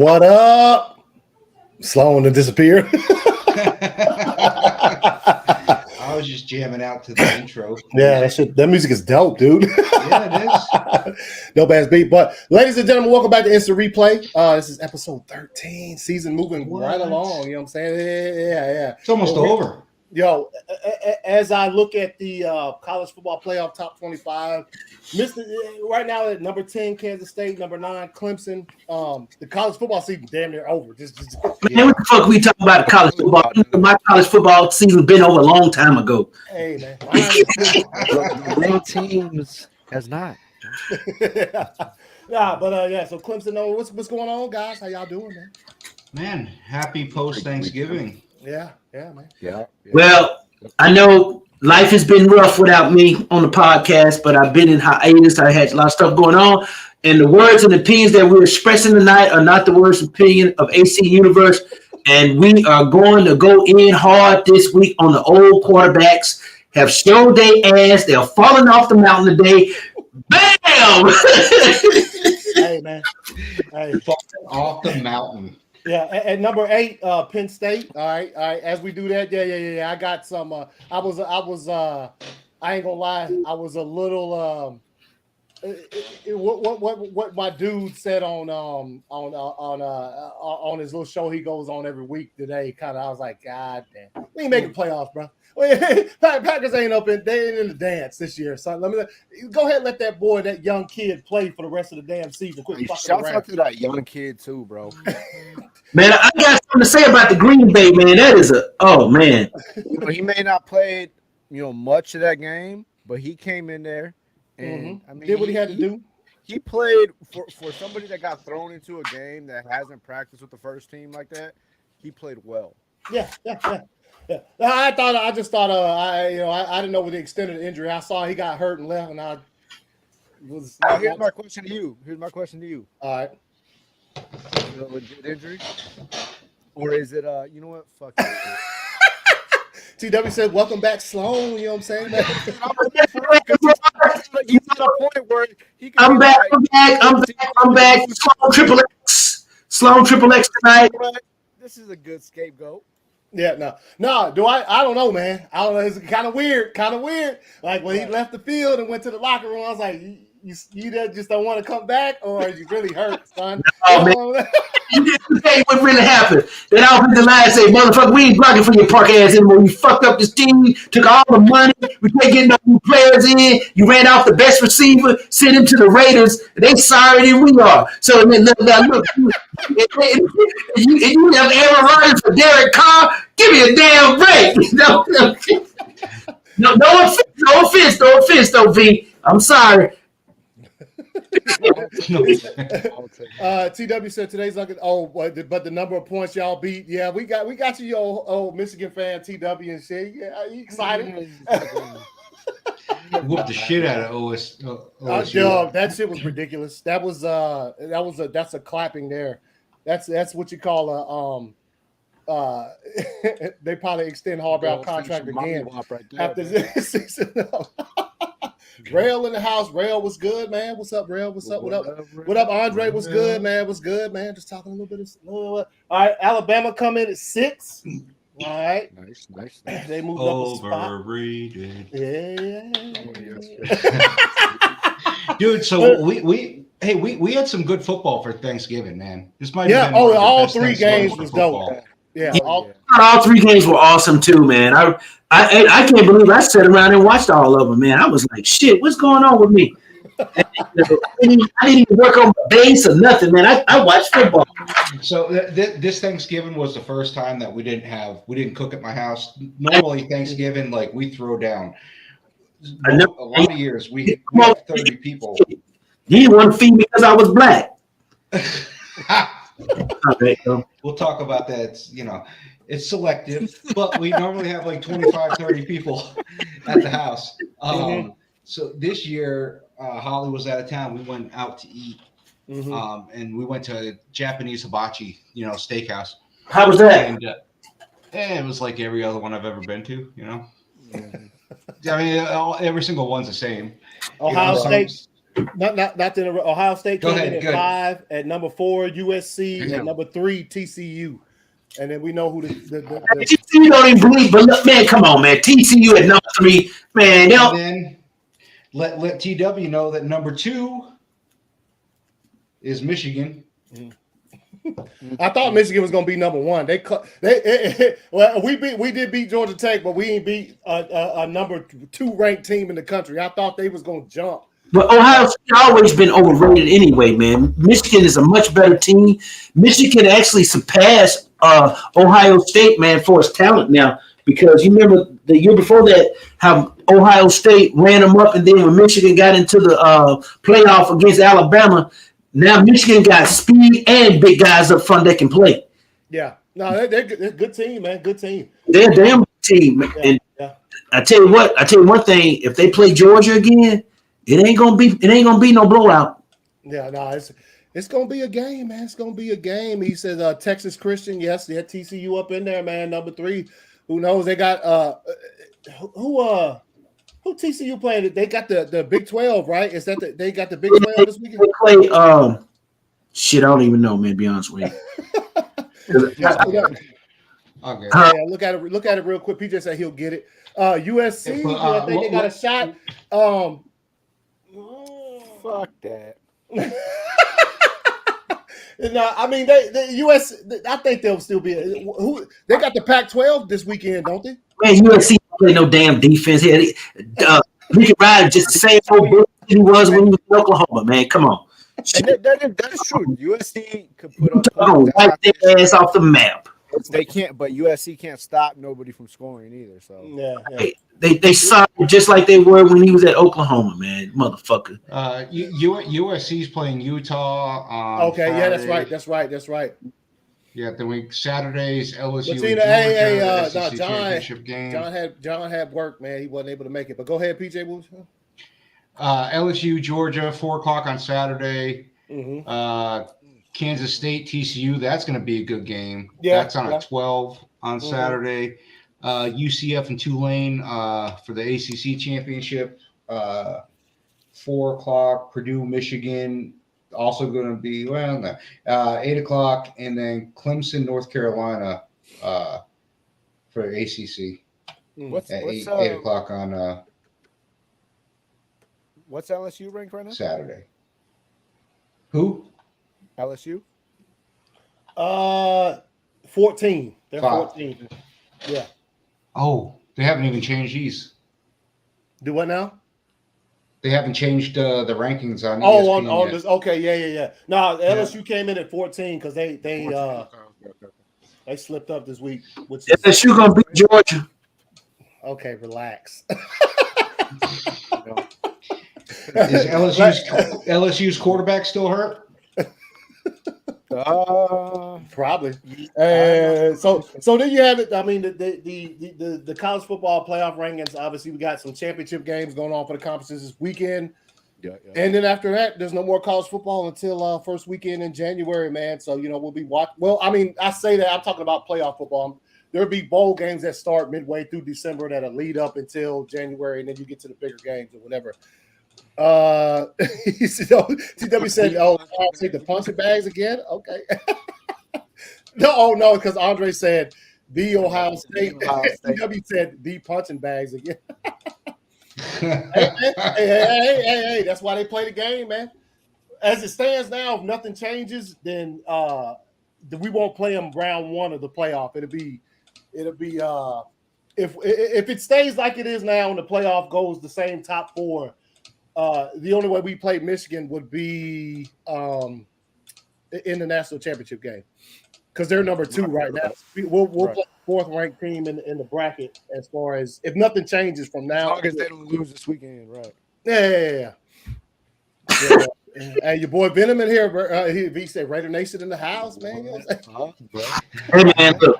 What up? Sloan to disappear. I was just jamming out to the intro. Yeah, that music is dope, dude. Yeah, it is. Dope ass beat. But ladies and gentlemen, welcome back to Instant Replay. This is episode 13. Season moving right along. You know what I'm saying? Yeah. It's almost over. Yo, as I look at the college football playoff top 25, right now at number 10, Kansas State, number 9, Clemson. The college football season damn near over. Man, what the fuck we talking about college football? My college football season been over a long time ago. Hey, man. The real teams has not. Yeah, so Clemson, what's going on, guys? How y'all doing, man? Man, happy post-Thanksgiving. Yeah, man. Yeah. Well, I know life has been rough without me on the podcast, but I've been in hiatus. I had a lot of stuff going on. And the words and opinions that we're expressing tonight are not the words and opinion of AC Universe. And we are going to go in hard this week on the old quarterbacks. Have showed their ass. They're falling off the mountain today. Bam! Hey, man. Hey. Falling off the mountain. Yeah, at number 8, Penn State. All right. As we do that, yeah. I got some. I ain't gonna lie. I was a little. What my dude said on his little show he goes on every week today. Kind of, I was like, God damn, we ain't making playoffs, bro. Packers ain't in the dance this year. So let me go ahead and let that young kid play for the rest of the damn season. Shout out to that young kid too, bro. Man, I got something to say about the Green Bay, man. That is man. He may not played, much of that game, but he came in there and did what he had to do. He played for somebody that got thrown into a game that hasn't practiced with the first team like that. He played well. Yeah. I just thought I didn't know what the extent of the injury. I saw he got hurt and left, and I was. Here's my question to you. All right. Is it a legit injury, or is it you know what? Fuck it. TW said, "Welcome back, Sloan." You know what I'm saying? He's at a point where he can. I'm back. Sloan Triple X tonight. This is a good scapegoat. Yeah, no. I don't know, man. I don't know. It's kind of weird. Like when he left the field and went to the locker room, I was like, you just don't want to come back, or are you really hurt, son? No, man. You didn't say what really happened. Then offensive line say, motherfucker, we ain't blocking for your punk ass anymore. You fucked up this team, took all the money, we can't get no new players in, you ran off the best receiver, sent him to the Raiders, they sorry than we are. So then look, if you have Aaron Rodgers for Derek Carr, give me a damn break. No offense, though, V. I'm sorry. TW said today's like but the number of points y'all beat, yeah, we got you, old Michigan fan, TW and shit. Yeah, are you excited? Whooped the shit out of OSU. Dog, that shit was ridiculous. That's a clapping there. That's what you call a they probably extend Harbaugh contract again after this season. Rail in the house. Rail was good, man. What's up, Rail? What's up? What up, Andre? What's good, man? Just talking a little bit of. All right, Alabama come in at 6. All right, nice. They moved Overrated. Yeah. Dude, so we had some good football for Thanksgiving, man. This might have been all 3 games was dope. Yeah, all 3 games were awesome too, man. I can't believe I sat around and watched all of them, man. I was like, shit, what's going on with me? I didn't even work on my base or nothing, man. I watched football. So this Thanksgiving was the first time that we didn't cook at my house. Normally Thanksgiving, like we throw down. A lot of years we have 30 people. You didn't want to feed me because I was black. We'll talk about that. It's selective, but we normally have like 25, 30 people at the house. So this year, Holly was out of town. We went out to eat, and we went to a Japanese hibachi, steakhouse. How was that? And, it was like every other one I've ever been to, I mean, every single one's the same. Ohio State. Not the Ohio State Go came ahead, in at good. 5. At number 4, USC. Yeah. At number 3, TCU. And then we know who the TCU don't even believe, but look, man, come on, man. TCU at number 3, man. And then let TW know that number 2 is Michigan. I thought Michigan was going to be number 1. Well, we did beat Georgia Tech, but we ain't beat a number 2 ranked team in the country. I thought they was going to jump. But Ohio State always been overrated anyway, man. Michigan is a much better team. Michigan actually surpassed Ohio State, man, for its talent now. Because you remember the year before that, how Ohio State ran them up, and then when Michigan got into the playoff against Alabama, now Michigan got speed and big guys up front that can play. Yeah, no, they're a good team, man. Good team. They're a damn good team. Yeah, And yeah. I tell you one thing: if they play Georgia again, it ain't gonna be no blowout. Yeah, no, it's gonna be a game, man. It's gonna be a game. He says Texas Christian, yes, they had TCU up in there, man. Number 3. Who knows? They got who TCU playing? They got the Big 12, right? Is that they got the Big 12 this weekend? They play shit, I don't even know, man, to be honest with you. Okay. Yeah, look at it real quick. PJ said he'll get it. USC, I think they got a shot. Fuck that. No, I mean the US. I think they'll still be. Who they got the Pac-12 this weekend, don't they? Man, USC don't play no damn defense here. We can ride just the same old bullshit he was when he was in Oklahoma, man. Come on. And that is true. USC could put up Gonna wipe their ass off the map. They can't, but USC can't stop nobody from scoring either. So Yeah. They suck just like they were when he was at Oklahoma, man. Motherfucker. USC's playing Utah on Okay, Friday. yeah, that's right. Yeah, then Saturday's LSU. But SEC championship game. John had work, man. He wasn't able to make it. But go ahead, PJ. LSU, Georgia, 4:00 on Saturday. Mm-hmm. Kansas State, TCU. That's going to be a good game. Yeah, that's on at 12 on Saturday. UCF and Tulane for the ACC championship. 4:00. Purdue, Michigan. Also going to be 8:00, and then Clemson, North Carolina for ACC. what's 8:00 on what's LSU ranked right now? Saturday. Who? LSU? 14. They're 5. 14. Yeah. Oh, they haven't even changed these. Do what now? They haven't changed the rankings on. Oh, ESPN on yet. this. Okay, yeah. No, LSU came in at 14 because they slipped up this week. Which is, LSU gonna beat Georgia. okay, relax. Is LSU's quarterback still hurt? Probably. So there you have it. I mean, the college football playoff rankings. Obviously, we got some championship games going on for the conferences this weekend. Yeah. And then after that, there's no more college football until first weekend in January, man. So we'll be watching. Well, I mean, I say that I'm talking about playoff football. There'll be bowl games that start midway through December that'll lead up until January, and then you get to the bigger games or whatever. TW said, "Oh, I'll take the punching bags again." Okay. No, because Andre said the Ohio State. TW said the punching bags again. Hey, that's why they play the game, man. As it stands now, if nothing changes, then we won't play them round 1 of the playoff. It'll be if it stays like it is now and the playoff goes the same top 4. The only way we play Michigan would be in the national championship game because they're number 2 right now. We'll play 4th ranked team in the bracket as far as if nothing changes from now. As long as they don't lose this weekend, right? Yeah. Hey, your boy Venom in here. He said Raider Nation in the house, man. Hey, man, look.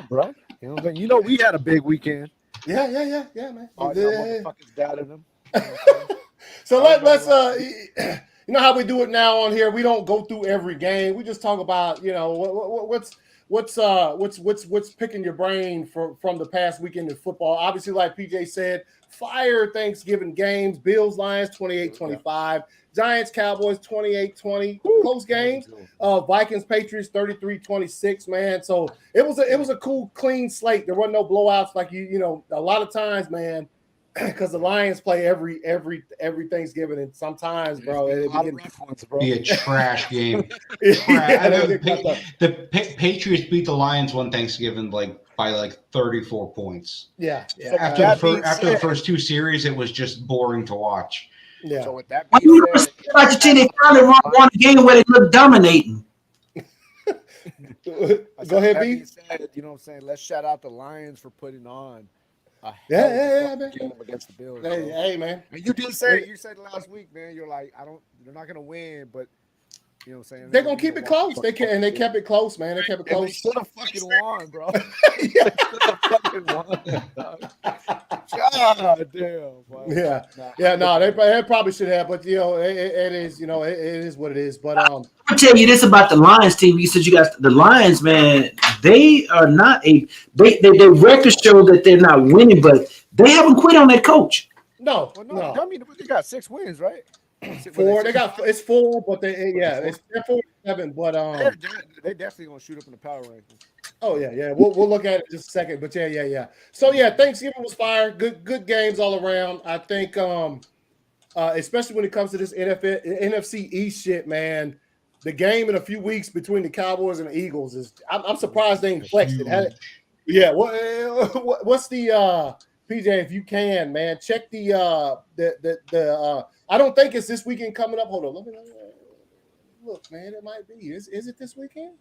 Bro. You know we had a big weekend. Yeah, man. All y'all motherfuckers doubted them. So let's you know how we do it now on here. We don't go through every game. We just talk about what's what's picking your brain from the past weekend in football? Obviously, like PJ said, fire Thanksgiving games. Bills, Lions 28-25. Giants, Cowboys 28-20. Close games. Vikings, Patriots 33-26, man. So it was a cool, clean slate. There weren't no blowouts like you know, a lot of times, man, because the Lions play every Thanksgiving, and sometimes, bro, it be a trash game. The Patriots beat the Lions one Thanksgiving by 34 points. Yeah. After the first two series, it was just boring to watch. Yeah. So with that being said, like the team, they finally won a game where they look dominating. Go ahead, B. You know what I'm saying? Let's shout out the Lions for putting on a game against the Bills. Hey, man. And you said last week, man. You're like, they're not gonna win, but you know what I'm saying? They're gonna keep it close. They kept it close, man. They kept it close. They should have fucking won, bro. They should have fucking won. God damn. Bro. Yeah. No, they probably should have, but you know, it is, you know, it is what it is. But I'll tell you this about the Lions team. You said you guys, the Lions, man, they are not their records show that they're not winning, but they haven't quit on that coach. No. I mean, they got 6 wins, right? 4. It's 4, but they're 4-7. But they definitely gonna shoot up in the power rankings. Oh yeah. We'll look at it in just a second. But yeah. So yeah, Thanksgiving was fire. Good games all around. I think especially when it comes to this NFC East shit, man. The game in a few weeks between the Cowboys and the Eagles is I'm surprised they ain't flexed it. Yeah. What's the PJ, if you can, man, check the I don't think it's this weekend coming up. Hold on, let me look, man. It might be. Is it this weekend?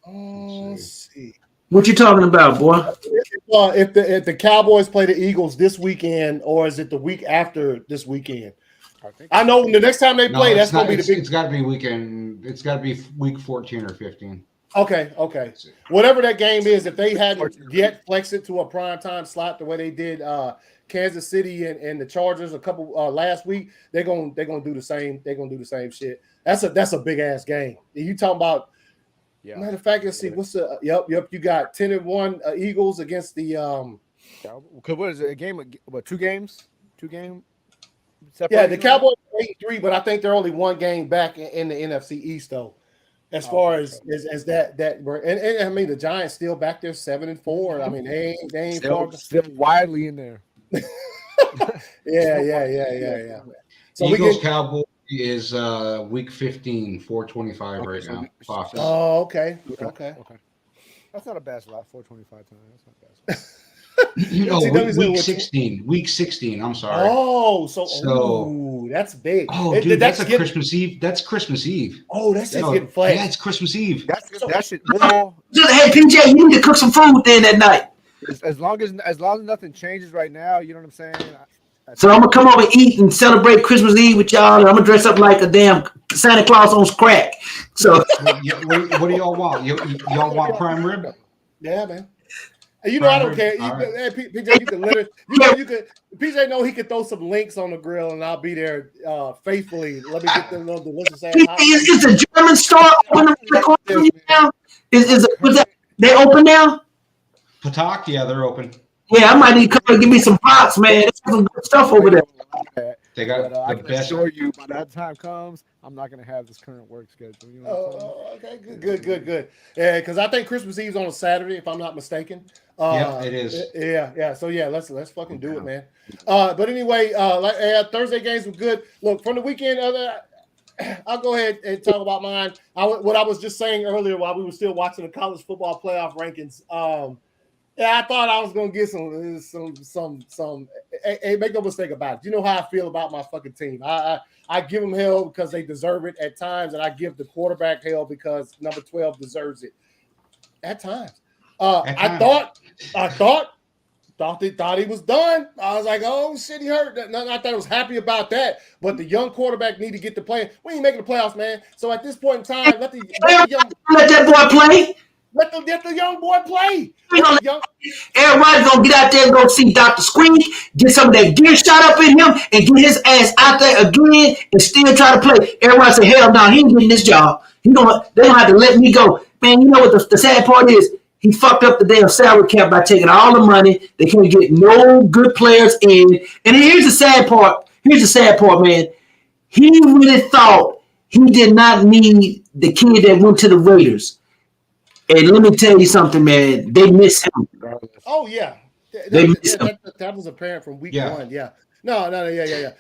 Let's see. What you talking about, boy? If the Cowboys play the Eagles this weekend, or is it the week after this weekend? I know the next time they play, that's going to be the big. It's got to be weekend. It's got to be week 14 or 15. Okay. Whatever that game is, if they hadn't yet flexed it to a primetime slot the way they did Kansas City and the Chargers a couple last week, they're gonna do the same. They're gonna do the same shit. That's a big ass game. You talking about? Yeah. Matter of fact, let's see. What's the? Yep. You got 10-1 Eagles against the. What is it? A game? What? 2 games? 2 game. Yeah, the Cowboys 8-3, but I think they're only 1 game back in the NFC East though. As far as that, I mean, the Giants still back there 7-4. I mean, they ain't still widely in there. Yeah. So Eagles Cowboys is week 15, 4:25 right now. Fox. Oh, okay. That's not a bad slot. 4:25 time. That's not bad. Week 16. Week 16. I'm sorry. Oh, that's big. Oh, dude, that's Christmas Eve. That's Christmas Eve. Oh, that's just getting flagged. Yeah, it's Christmas Eve. That shit. Well, hey, PJ, you need to cook some food then that night. As long as nothing changes right now, you know what I'm saying. So I'm gonna come over and eat and celebrate Christmas Eve with y'all. And I'm gonna dress up like a damn Santa Claus on crack. So what do y'all want? Y'all want prime rib? Yeah, man. You know, I don't care. PJ, you can literally, PJ know he could throw some links on the grill, and I'll be there faithfully. Let me get the little delicious ass. Is the German store open now? Was that they open now? Patak, yeah, they're open. Yeah, I might need to come and give me some pots, man. There's some good stuff over there. They got I can assure you, by that time comes, I'm not going to have this current work schedule. You know okay, good. Yeah, because I think Christmas Eve's on a Saturday, if I'm not mistaken. Yeah, it is. Yeah. So yeah, let's fucking do it, man. But anyway, Thursday games were good. Look, from the weekend, I'll go ahead and talk about mine. What I was just saying earlier while we were still watching the college football playoff rankings. Yeah, I thought I was gonna get some. Hey, make no mistake about it. You know how I feel about my fucking team. I give them hell because they deserve it at times, and I give the quarterback hell because number 12 deserves it at times. I thought he was done. I was like, oh shit, he hurt. Not that I was happy about that, but the young quarterback need to get to play. We ain't making the playoffs, man. So at this point in time, let that boy play. Let the young boy play. Everybody's gonna get out there and go see Dr. Squeak, get some of that gear shot up in him, and get his ass out there again and still try to play. Everybody say, hell no, he ain't getting this job. They don't have to let me go. Man, you know what the sad part is? He fucked up the damn salary cap by taking all the money. They can't get no good players in. And here's the sad part. Man. He really thought he did not need the kid that went to the Raiders. And let me tell you something, man. They miss him. Oh yeah, They miss him. that was apparent from week one. Yeah. No, yeah.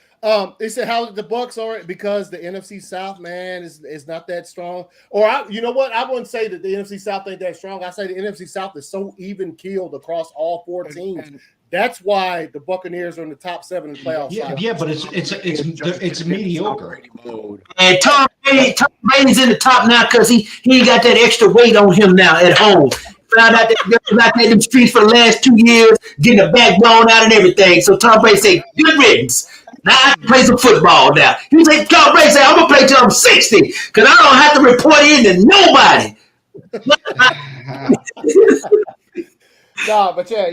They said how the Bucks are because the NFC South, man, is not that strong. Or you know what? I wouldn't say that the NFC South ain't that strong. I say the NFC South is so even keeled across all four teams. That's why the Buccaneers are in the top 7 in playoffs. Yeah, but it's mediocre. And Tom Brady's in the top now because he ain't got that extra weight on him now at home. Found out that in the streets for the last 2 years, getting a backbone out and everything. So Tom Brady say, good riddance. Now I can play some football now. He say, Tom Brady say, I'm gonna play till I'm 60 because I don't have to report in to nobody. No, but yeah.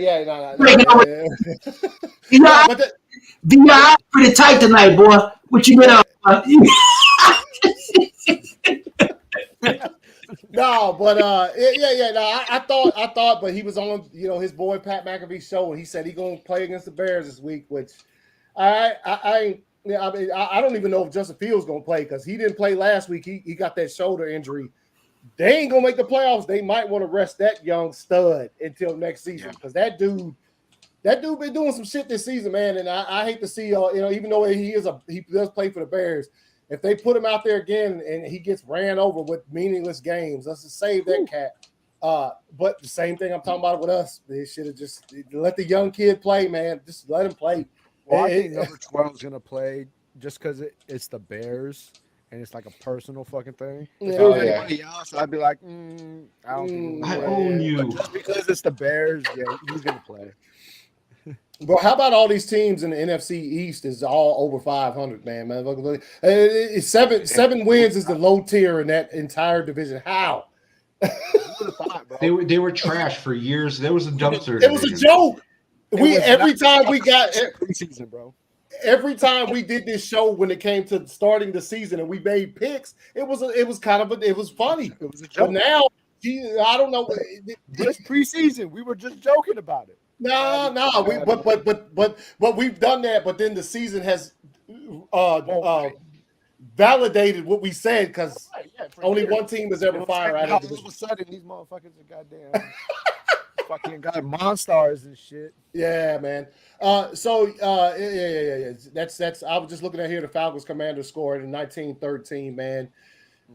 VI pretty tight tonight, boy. What you been on? No, but I thought, but he was on, his boy Pat McAfee's show, and he said he gonna play against the Bears this week, which I don't even know if Justin Fields gonna play because he didn't play last week. He got that shoulder injury. They ain't gonna make the playoffs. They might want to rest that young stud until next season because that dude been doing some shit this season, man. And I hate to see, even though he does play for the Bears, if they put him out there again and he gets ran over with meaningless games, let's just save that cat. But the same thing I'm talking about with us. They should have just let the young kid play, man. Just let him play. Well, I think number 12 is gonna play just because it's the Bears. And it's like a personal fucking thing. If it was anybody else, I'd be like, I don't think I own you. But just because it's the Bears, he's gonna play. Bro, how about all these teams in the NFC East is all over 500, man? Seven wins is the low tier in that entire division. How? They were trash for years. There was a dumpster. It was a joke. Every time we got preseason, bro. Every time we did this show when it came to starting the season and we made picks, it was funny. It was a joke. But now, I don't know. This preseason, we were just joking about it. No, but we've done that. But then the season has validated what we said because only one team has ever fired out of all of a sudden these motherfuckers are goddamn fucking got Monstars and shit. Yeah, man. That's. I was just looking at here. The Falcons commander scored in 1913. Man,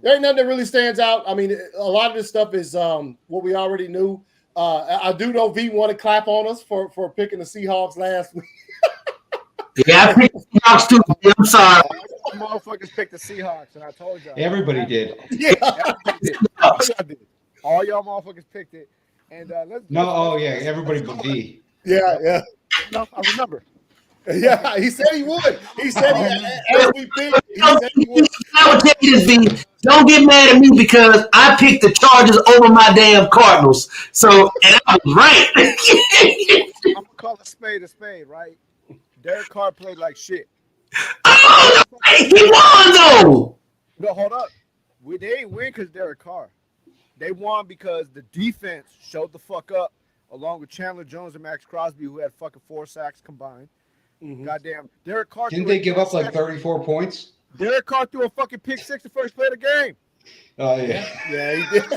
there ain't nothing that really stands out. I mean, a lot of this stuff is what we already knew. I do know V wanted to clap on us for picking the Seahawks last week. Yeah, I picked the Seahawks too. I'm sorry. All motherfuckers picked the Seahawks, and I told y'all. Everybody did. Yeah, all y'all motherfuckers picked it. And everybody but V. Yeah. No, I remember. Yeah, he said he would. He said as we picked, he said he would. I would tell you this, V. Don't get mad at me because I picked the Chargers over my damn Cardinals. So, and I was right. I'm gonna call a spade, right? Derek Carr played like shit. Oh, he won though. No, hold up. They ain't win because Derek Carr. They won because the defense showed the fuck up, along with Chandler Jones and Max Crosby, who had fucking 4 sacks combined. Mm-hmm. Goddamn, Derek Carr. Didn't they give up like 34 points? Derek Carr threw a fucking pick 6 the first play of the game. Oh yeah. Yeah, he did.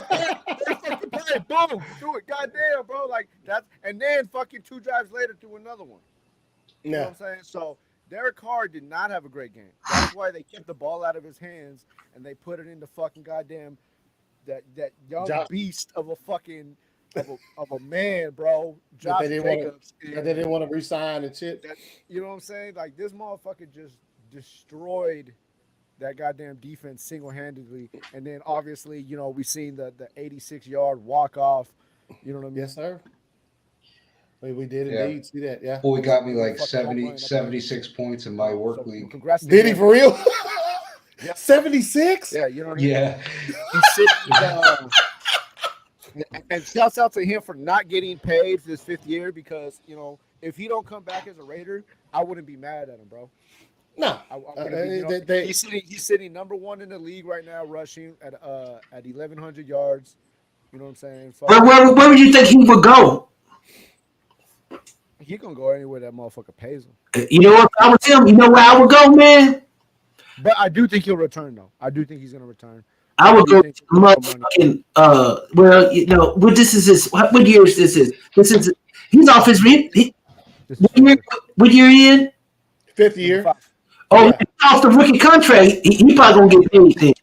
Boom, do it, goddamn, bro. Like that, and then fucking 2 drives later, threw another one. You know what I'm saying? So Derek Carr did not have a great game. That's why they kept the ball out of his hands and they put it into fucking goddamn that young beast of a fucking of a man, bro. Josh Jacobs. They didn't want to resign and shit. You know what I'm saying? Like this motherfucker just destroyed that goddamn defense single-handedly. And then obviously, we seen the 86-yard walk-off. You know what I mean? Yes, sir. We did indeed see that, yeah. Boy got me like 76 points in my work league. Congrats. Did he for real? 76? Yeah, you know what I mean? Yeah. He's sitting and shouts out to him for not getting paid for this 5th year because, if he don't come back as a Raider, I wouldn't be mad at him, bro. No. He's sitting number 1 in the league right now, rushing at 1,100 yards. You know what I'm saying? Where would you think he would go? He gonna go anywhere that motherfucker pays him. You know what? If I was him, you know where I would go, man? But I do think he'll return, though. I do think he's gonna return. I would go to motherfucking well, you know, what this is his what year is this is? This is he's off his what year he in? 5th year. Oh, yeah. He's off the rookie contract. He probably gonna get paid then.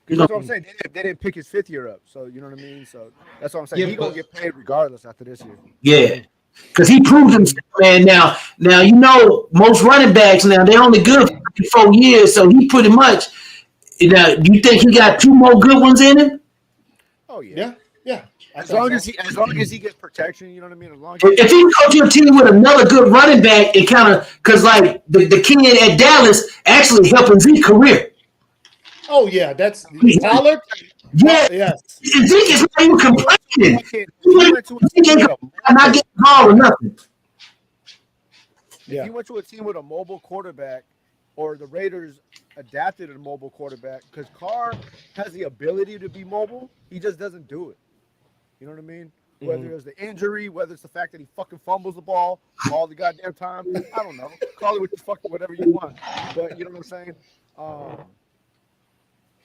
That's what I'm saying. They didn't pick his 5th year up, so you know what I mean. So that's what I'm saying. He's gonna get paid regardless after this year. Yeah, because he proved himself, man. Now you know most running backs now they only good for 4 years, so he pretty much. Now, do you think he got 2 more good ones in him? Oh yeah. As long as he gets protection, you know what I mean. As long as if he go to a team with another good running back, it kind of because like the kid at Dallas actually helping Zeke's career. Oh yeah, that's Pollard. Yeah, yes. Zeke is not even complaining. Not getting called or nothing. If he went to a team with a mobile quarterback, or the Raiders adapted a mobile quarterback, because Carr has the ability to be mobile, he just doesn't do it. You know what I mean? Whether it's the injury, whether it's the fact that he fucking fumbles the ball all the goddamn time, I don't know. Call it with whatever you want. But you know what I'm saying?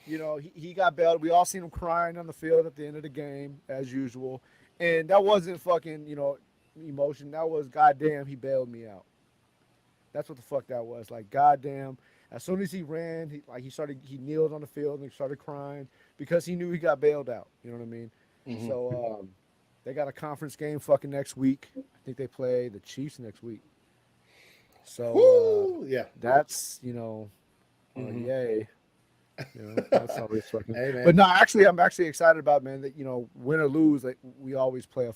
You know, he got bailed. We all seen him crying on the field at the end of the game, as usual. And that wasn't fucking, you know, emotion. That was, goddamn, he bailed me out. That's what the fuck that was. Like, goddamn. As soon as he ran, he kneeled on the field and he started crying because he knew he got bailed out. You know what I mean? Mm-hmm. So they got a conference game fucking next week. I think they play the Chiefs next week. So that's, you know, yay. You know, that's always fucking. Hey, but no, actually, I'm actually excited about, man, that, you know, win or lose, like we always play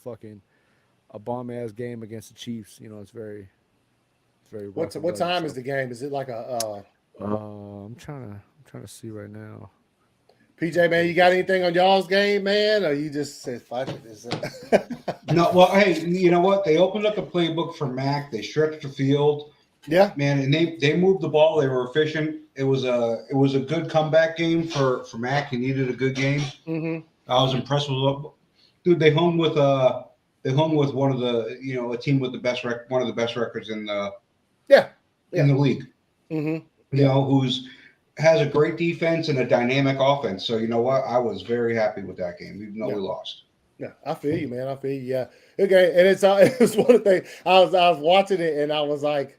a bomb ass game against the Chiefs. You know, it's very rough. What time is the game? Is it like a? I'm trying to see right now. PJ, man, you got anything on y'all's game, man, or you just said fuck this? No, well, hey, you know what? They opened up the playbook for Mac. They stretched the field. Yeah, man, and they moved the ball. They were efficient. It was a good comeback game for Mac. He needed a good game. Mm-hmm. I was impressed with dude. They hung with one of the, you know, a team with the best one of the best records in the in the league. Mm-hmm. You know, has a great defense and a dynamic offense. So you know what? I was very happy with that game, even though we lost. Yeah, I feel you, man. I feel you. Yeah. Okay, and it was one of the things I was watching it and I was like,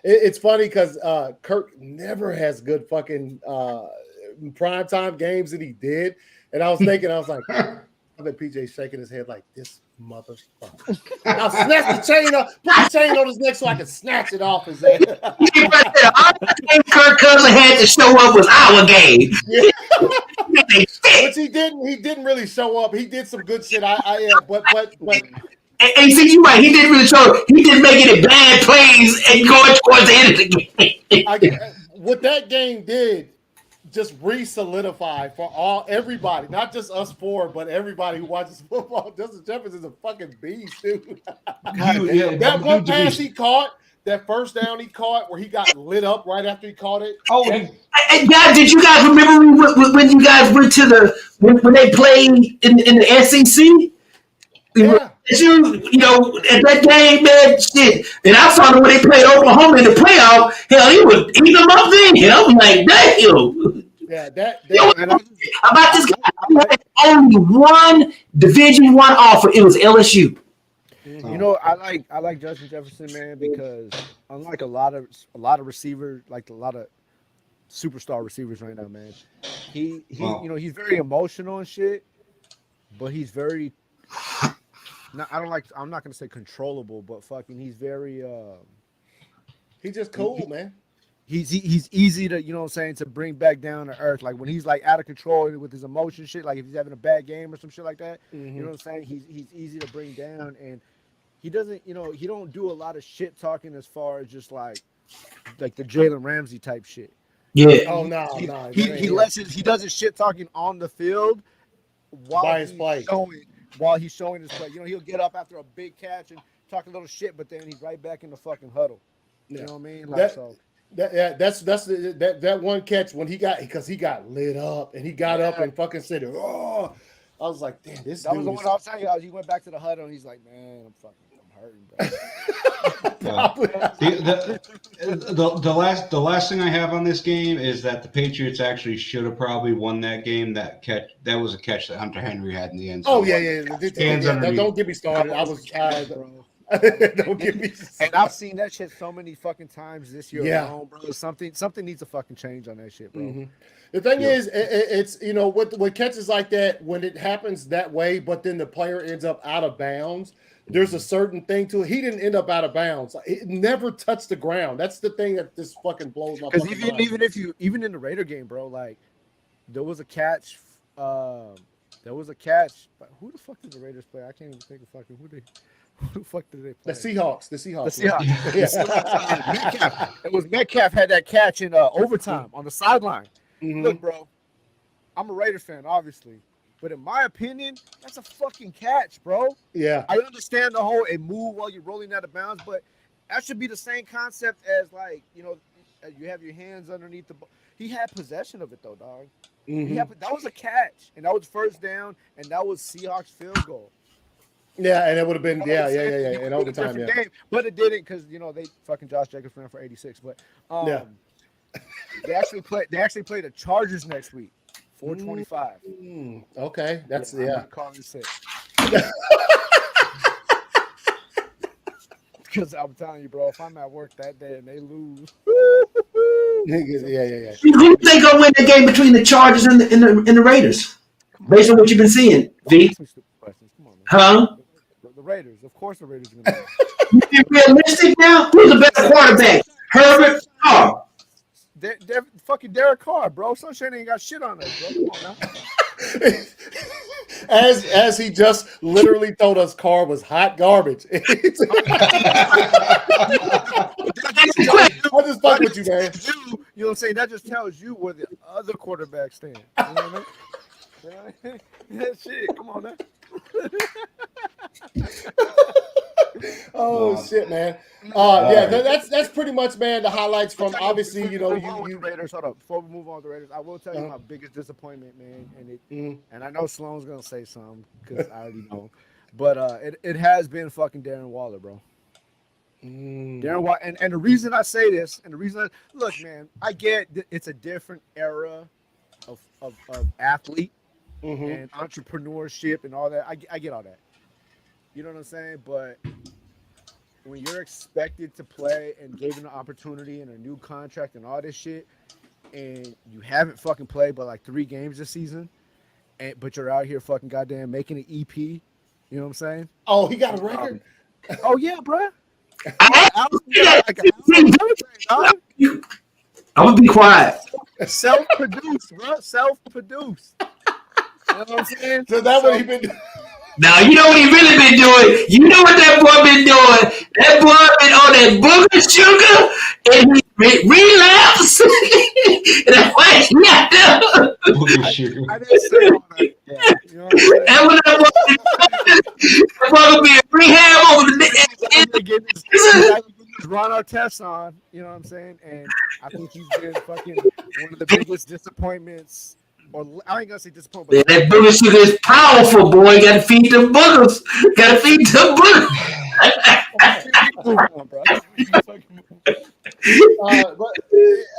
it's funny because Kirk never has good fucking primetime games that he did. And I was thinking, I was like, I bet PJ's shaking his head like this motherfucker. I'll snatch the chain off, put the chain on his neck so I can snatch it off his head. Kirk Cousins had to show up was our game. Yeah. Which he didn't really show up. He did some good shit. But and see, you're right. He didn't really show up. He didn't make any bad plays and going towards the end of the game. What that game did just re-solidify for everybody, not just us four, but everybody who watches football. Justin Jefferson's a fucking beast, dude. That one pass he caught, that first down he caught, where he got lit up right after he caught it. Oh, and guys, did you guys remember when you guys went to when they played in the SEC? Yeah. You know, at that game, man, shit. And I saw them when they played Oklahoma in the playoff. Hell, he was eating them up then. And I'm like, damn. Yeah, about this guy, he had only one Division I offer. It was LSU. You know, I like Justin Jefferson, man, because unlike a lot of receivers, like a lot of superstar receivers right now, man, he you know, he's very emotional and shit, but he's very. I'm not gonna say controllable, but fucking, he's very. He's just cool, man. He's easy to, you know what I'm saying, to bring back down to earth. Like when he's like out of control with his emotion shit, like if he's having a bad game or some shit like that, you know what I'm saying? He's easy to bring down, and he doesn't, you know, he don't do a lot of shit talking as far as just like the Jalen Ramsey type shit. Yeah. Oh no, he does his shit talking on the field while he's showing his play. You know, he'll get up after a big catch and talk a little shit, but then he's right back in the fucking huddle. You know what I mean? Like that's that one catch when he got lit up and he got up and fucking said, "Oh, I was like, damn, this That was dude the one I was telling you. He went back to the huddle and he's like, man, I'm hurting, bro. The last thing I have on this game is that the Patriots actually should have probably won that game. That was a catch that Hunter Henry had in the end zone. Oh yeah. Don't get me started. I was bro. Don't get me started. And I've seen that shit so many fucking times this year alone, bro. Something needs to fucking change on that shit, bro. Mm-hmm. The thing is, it's with catches like that, when it happens that way, but then the player ends up out of bounds. There's a certain thing to it. He didn't end up out of bounds. It never touched the ground. That's the thing that just fucking blows my. Because even in the Raider game, bro, like there was a catch. But who the fuck did the Raiders play? I can't even think of fucking who the fuck did they play? The Seahawks. Metcalf. It was Metcalf had that catch in overtime on the sideline. Mm-hmm. Look, bro, I'm a Raiders fan, obviously. But in my opinion, that's a fucking catch, bro. Yeah. I understand the whole move while you're rolling out of bounds, but that should be the same concept as you have your hands underneath the ball. He had possession of it though, dog. Mm-hmm. That was a catch, and that was first down, and that was Seahawks field goal. Yeah, and it would have been in overtime, yeah. Game, but it didn't because they fucking Josh Jacobs ran for 86. But they actually play the Chargers next week. 425. Okay, that's calling sick. Because I'm telling you, bro, if I'm at work that day and they lose, yeah. Who do you think gonna win the game between the Chargers and the Raiders? Based on what you've been seeing, V. Huh? The Raiders, of course, the Raiders are gonna You be realistic now? Who's the best quarterback? Herbert or Carr? They're fucking Derek Carr, bro. Sunshine ain't got shit on us, bro. Come on now. As he just literally told us Carr was hot garbage. I just fuck with you, man. You know what I'm saying? That just tells you where the other quarterbacks stand. You know what I mean? That shit, come on now. Oh shit, man. That's pretty much, man, the highlights from obviously, you Raiders. Hold up, before we move on to the Raiders, I will tell you my biggest disappointment, man, and I know Sloan's gonna say something because I already know, but it has been fucking Darren Waller, bro. Darren Waller, and the reason I say this, and the reason look, man, I get it's a different era of athlete and entrepreneurship and all that. I get all that. You know what I'm saying? But when you're expected to play and given an opportunity and a new contract and all this shit, and you haven't fucking played but like 3 games this season, but you're out here fucking goddamn making an EP, you know what I'm saying? Oh, he got a record? Oh, yeah, bro. I'm gonna be quiet. Self-produced, bro. Self-produced. You know what I'm saying? So that's what he been doing. Now, you know what he really been doing? You know what that boy been doing? That boy been on that booger sugar, and he relapsed. And that's why he got done. Booger sugar. I didn't say all that. Yeah, you know what I'm saying? And when that boy be in rehab over the run our tests on, you know what I'm saying? And I think he's been fucking one of the biggest disappointments. Or I ain't gonna say disappointment. That booger sugar is powerful, boy. You gotta feed them boogers. Gotta feed them boogers. But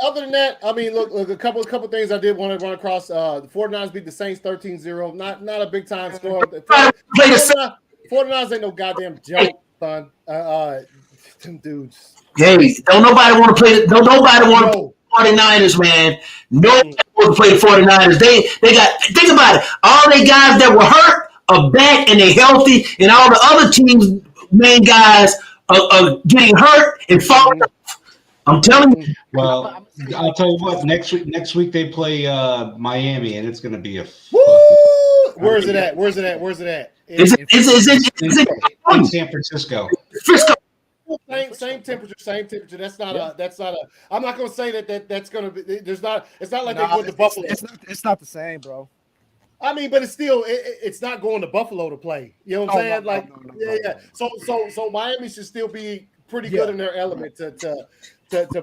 other than that, I mean, look, a couple things I did want to run across. The 49ers beat the Saints 13-0. Not a big time score. 49ers ain't no goddamn joke, son. Them dudes. Hey, don't nobody want to play. Don't nobody want to. 49ers, man. Nobody want to play the 49ers. They got, think about it. All they guys that were hurt are back and they're healthy, and all the other teams' main guys are getting hurt and falling off. I'm telling you. Well, I'll tell you what. Next week they play Miami, and it's going to be a. Where's it at? Is it in San Francisco? Frisco. Same temperature. That's not a. I'm not gonna say that's gonna be. It's not like they went to Buffalo. It's not the same, bro. I mean, but it's still it's not going to Buffalo to play. You know what I'm saying? Yeah. So Miami should still be pretty good in their element to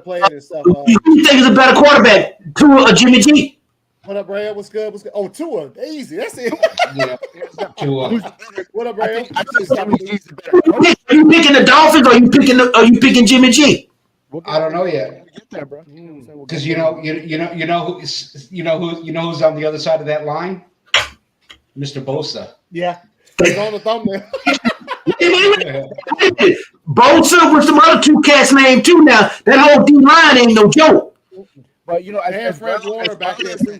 play it and stuff. Who do you think is a better quarterback, Tua or Jimmy G? What up, Brad? What's good? What's good? Oh, Tua, easy. That's it. Yeah, Tua. What up, Brad? I think Jimmy G's the better Are coach. you picking the Dolphins or are you picking Jimmy G? I don't know yet. We'll get there, bro. Because who's on the other side of that line? Mr. Bosa. Yeah, he's on the thumbnail. Bosa with some other two cats named too now. That whole D line ain't no joke. But And Fred Warner back there too.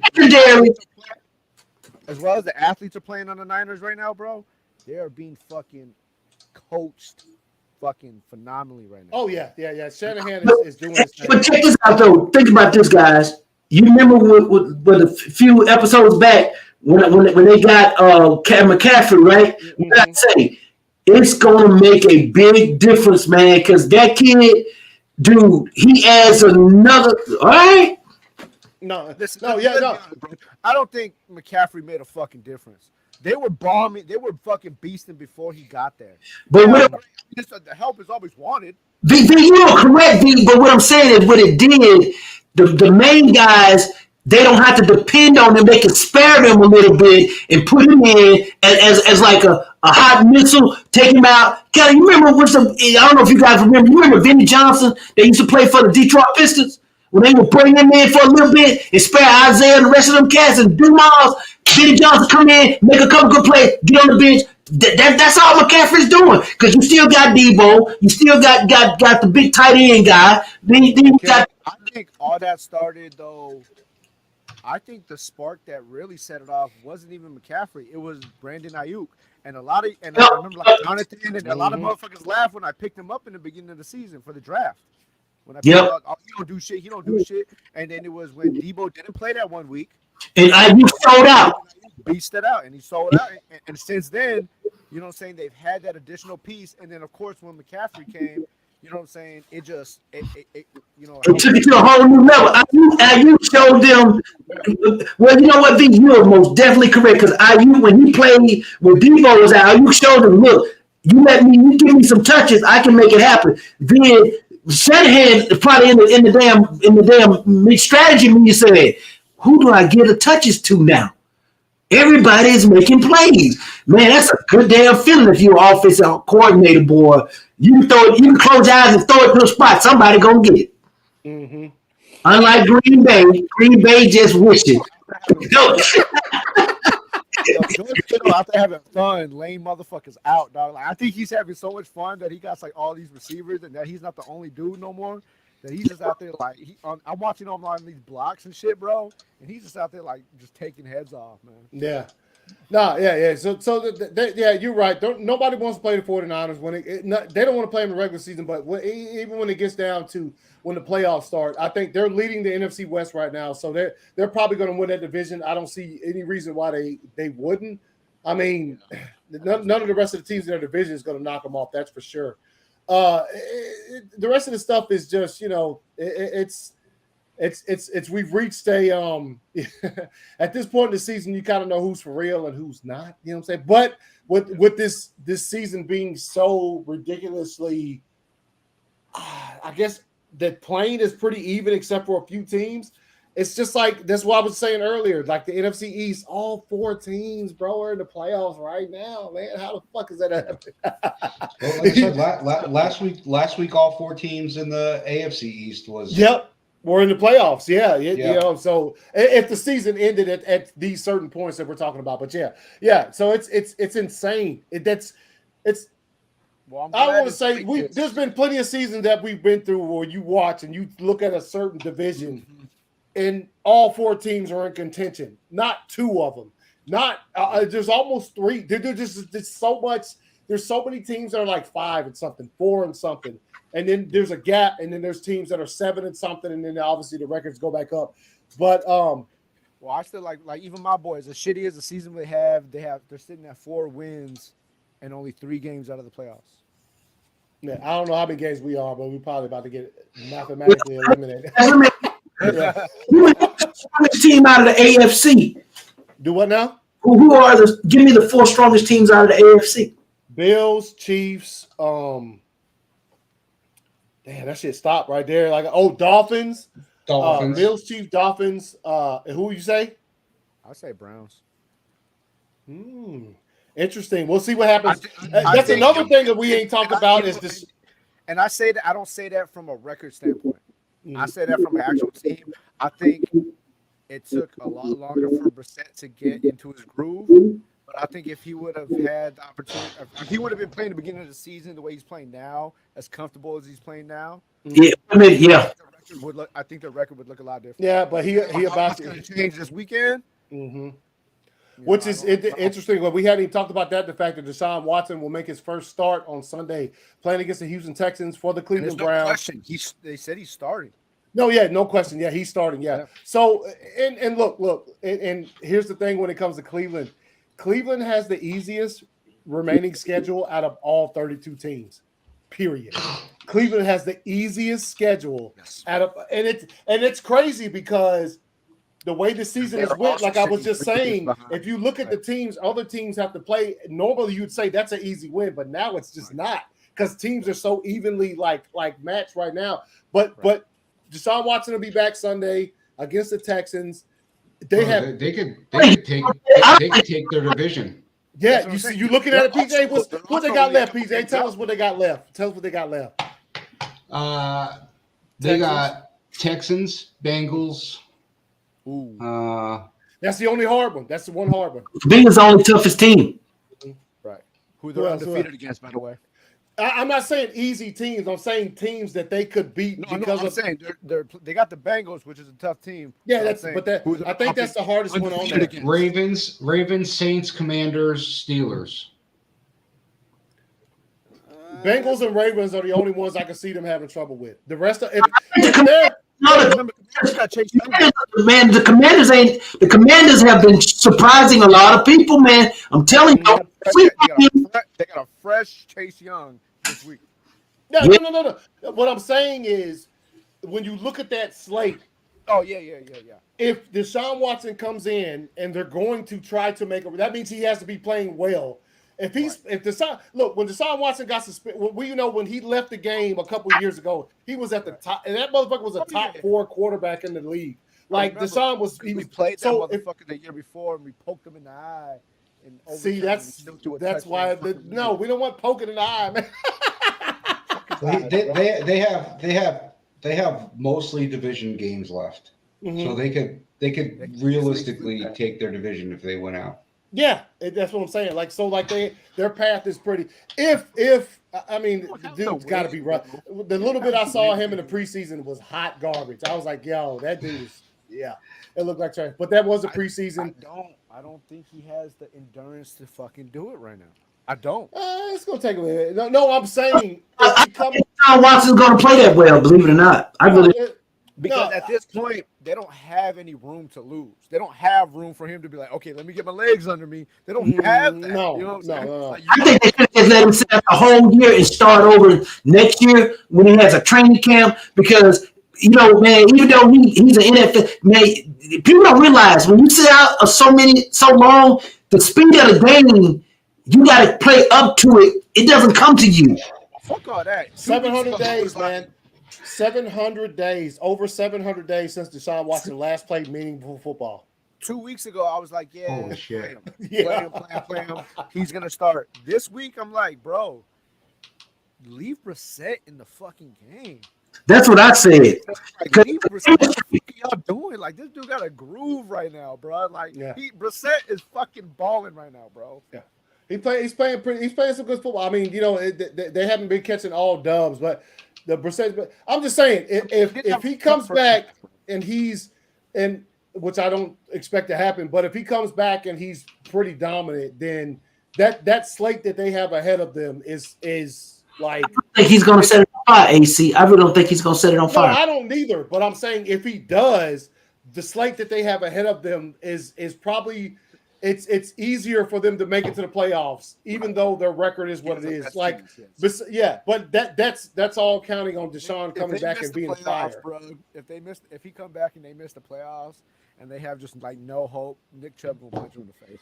As well as the athletes are playing on the Niners right now, bro, they are being fucking coached fucking phenomenally right now. Oh yeah. Shanahan is doing this thing. But check this out though. Think about this, guys. You remember with a few episodes back when they got McCaffrey, right? Mm-hmm. I say it's gonna make a big difference, man, because that kid, dude, he adds another. All right. No. I don't think McCaffrey made a fucking difference. They were bombing. They were fucking beasting before he got there. But the help is always wanted. You are correct, V. But what I'm saying is, what it did, the main guys, they don't have to depend on them. They can spare them a little bit and put him in as like a hot missile, take him out. Kelly, you remember I don't know if you guys remember. You remember Vinny Johnson? They used to play for the Detroit Pistons. When they would bring him in for a little bit and spare Isaiah and the rest of them cats and Dumas, Vinny Johnson come in, make a couple good plays, get on the bench. That's all McCaffrey's doing. Because you still got Debo, you still got the big tight end guy. Then you got. I think all that started though. I think the spark that really set it off wasn't even McCaffrey. It was Brandon Ayuk. And I remember like Jonathan and a lot of motherfuckers laughed when I picked him up in the beginning of the season for the draft. When I thought, oh, he don't do shit. And then it was when Debo didn't play that 1 week. And Ayuk sold out. Beast it out, and he sold out. And since then, you know what I'm saying, they've had that additional piece. And then, of course, when McCaffrey came, you know what I'm saying, it took it to a whole new level. Ayuk showed them. Well, you know what, V? You're most definitely correct. Because Ayuk, when he played, when Debo was out, Ayuk showed them, look, you give me some touches, I can make it happen. Then Shanahan probably in the damn strategy meeting said, who do I give the touches to now? Everybody is making plays. Man, that's a good damn feeling if you're an offensive coordinator, boy. You can close your eyes and throw it to a spot. Somebody gonna get it. Mm-hmm. Unlike Green Bay just wishing. George Kittle out there having fun, laying motherfuckers out, dog. Like, I think he's having so much fun that he got like all these receivers, and that he's not the only dude no more. That he's just out there like I'm watching him on these blocks and shit, bro, and he's just out there like just taking heads off, man. Yeah. No, yeah. So you're right. Nobody wants to play the 49ers when they don't want to play them in the regular season, but even when it gets down to when the playoffs start, I think they're leading the NFC West right now, so they're probably going to win that division. I don't see any reason why they wouldn't. I mean, none of the rest of the teams in their division is going to knock them off. That's for sure. The rest of the stuff is just, you know, it's we've reached a at this point in the season, you kind of know who's for real and who's not, you know what I'm saying? But with this season being so ridiculously, I guess the playing is pretty even except for a few teams. It's just like, that's what I was saying earlier, like the NFC East, all 4 teams, bro, are in the playoffs right now, man. How the fuck is that happening? Well, like I said, last week, all 4 teams in the AFC East was. Yep, we're in the playoffs. Yeah. You know, so if the season ended at these certain points that we're talking about, but yeah. So it's insane. Well, I want to say there's been plenty of seasons that we've been through where you watch and you look at a certain division. And all 4 teams are in contention, not 2 of them. Not there's almost 3. There's so much. There's so many teams that are like 5 and something, 4 and something, and then there's a gap, and then there's teams that are 7 and something, and then obviously the records go back up. But well, I still like even my boys. As shitty as the season they're sitting at 4 wins and only 3 games out of the playoffs. Yeah, I don't know how many games we are, but we're probably about to get mathematically eliminated. Yeah. Who is the strongest team out of the AFC? Do what now? Who are give me the 4 strongest teams out of the AFC? Bills, Chiefs, damn, that shit stopped right there. Like, Dolphins. Dolphins. Bills, Chiefs, Dolphins. Who you say? I say Browns. Interesting. We'll see what happens. I That's think- another thing that we ain't talked about is this. And I say that I don't say that from a record standpoint. I say that from an actual team. I think it took a lot longer for Brissett to get into his groove. But I think if he would have had the opportunity, if he would have been playing the beginning of the season the way he's playing now, as comfortable as he's playing now, Yeah, I mean, yeah. I think the record would look a lot different. Yeah, but he about to change this weekend. Which is interesting. Well, we hadn't even talked about that. The fact that Deshaun Watson will make his first start on Sunday, playing against the Houston Texans for the Cleveland Browns. They said he's starting. No, yeah, no question. Yeah, he's starting. Yeah. So, and look, and here's the thing when it comes to Cleveland. Cleveland has the easiest remaining schedule out of all 32 teams. Period. Cleveland has the easiest schedule out of, and it's crazy because the way the season is went, like I was just saying, if you look at the teams, other teams have to play. Normally, you'd say that's an easy win, but now it's just not because teams are so evenly like matched right now. But Deshaun Watson will be back Sunday against the Texans. They could take their division. Yeah, you looking at it, PJ? What they got left, PJ? Tell us what they got left. Tell us what they got left. They got Texans, Bengals. That's the only hard one. That's the one hard one. Bengals the only toughest team. Right. Who they're undefeated against, by the way. I'm not saying easy teams. I'm saying teams that they could beat because I'm saying they got the Bengals, which is a tough team. Yeah, I think that's the hardest one on there. Ravens, Saints, Commanders, Steelers. Bengals and Ravens are the only ones I can see them having trouble with. The rest of the Commanders have been surprising a lot of people, man. I'm telling you. They got a fresh Chase Young this week. No. What I'm saying is, when you look at that slate. Oh, yeah. If Deshaun Watson comes in and they're going to try to make that means he has to be playing well. When Deshaun Watson got suspended, when he left the game a couple of years ago, he was at the top, and that motherfucker was a top 4 quarterback in the league. Like Deshaun was, we played that motherfucker the year before, and we poked him in the eye. See, that's why. No, we don't want poking in the eye, man. They have mostly division games left, so they could realistically take their division if they went out. Yeah, that's what I'm saying. Their path is pretty. The dude's got to be rough. The little bit I saw him in the preseason was hot garbage. I was like, yo, that dude is, it looked like trash. But that was a preseason. I don't think he has the endurance to fucking do it right now. I don't. It's gonna take a minute. No, I'm saying Deshaun Watson's gonna play that well, believe it or not. Because at this point, they don't have any room to lose. They don't have room for him to be like, okay, let me get my legs under me. They don't have that. No. I think they could just let him sit out the whole year and start over next year when he has a training camp because, man, even though he's an NFL, man, people don't realize when you sit out so long, the speed of the game, you got to play up to it. It doesn't come to you. Fuck all that. 700 days, man. 700 days, over 700 days since Deshaun Watson last played meaningful football. 2 weeks ago, I was like, holy shit. Play him. He's going to start. This week, I'm like, bro, leave Brissett in the fucking game. That's what I said. Leave Brissett. What the fuck are y'all doing? Like, this dude got a groove right now, bro. Like, Brissett is fucking balling right now, bro. Yeah. He's playing some good football. I mean, they haven't been catching all dubs, but the Brissett. I'm just saying, if he comes back and which I don't expect to happen, but if he comes back and he's pretty dominant, then that slate that they have ahead of them is like. I don't think he's going to set it on fire, AC. I really don't think he's going to set it on fire. No, I don't either. But I'm saying if he does, the slate that they have ahead of them is probably. It's easier for them to make it to the playoffs, even though their record is what it is. Like, but that's all counting on Deshaun coming back and being fired. Bro, if he come back and they miss the playoffs and they have just like no hope, Nick Chubb will punch him in the face.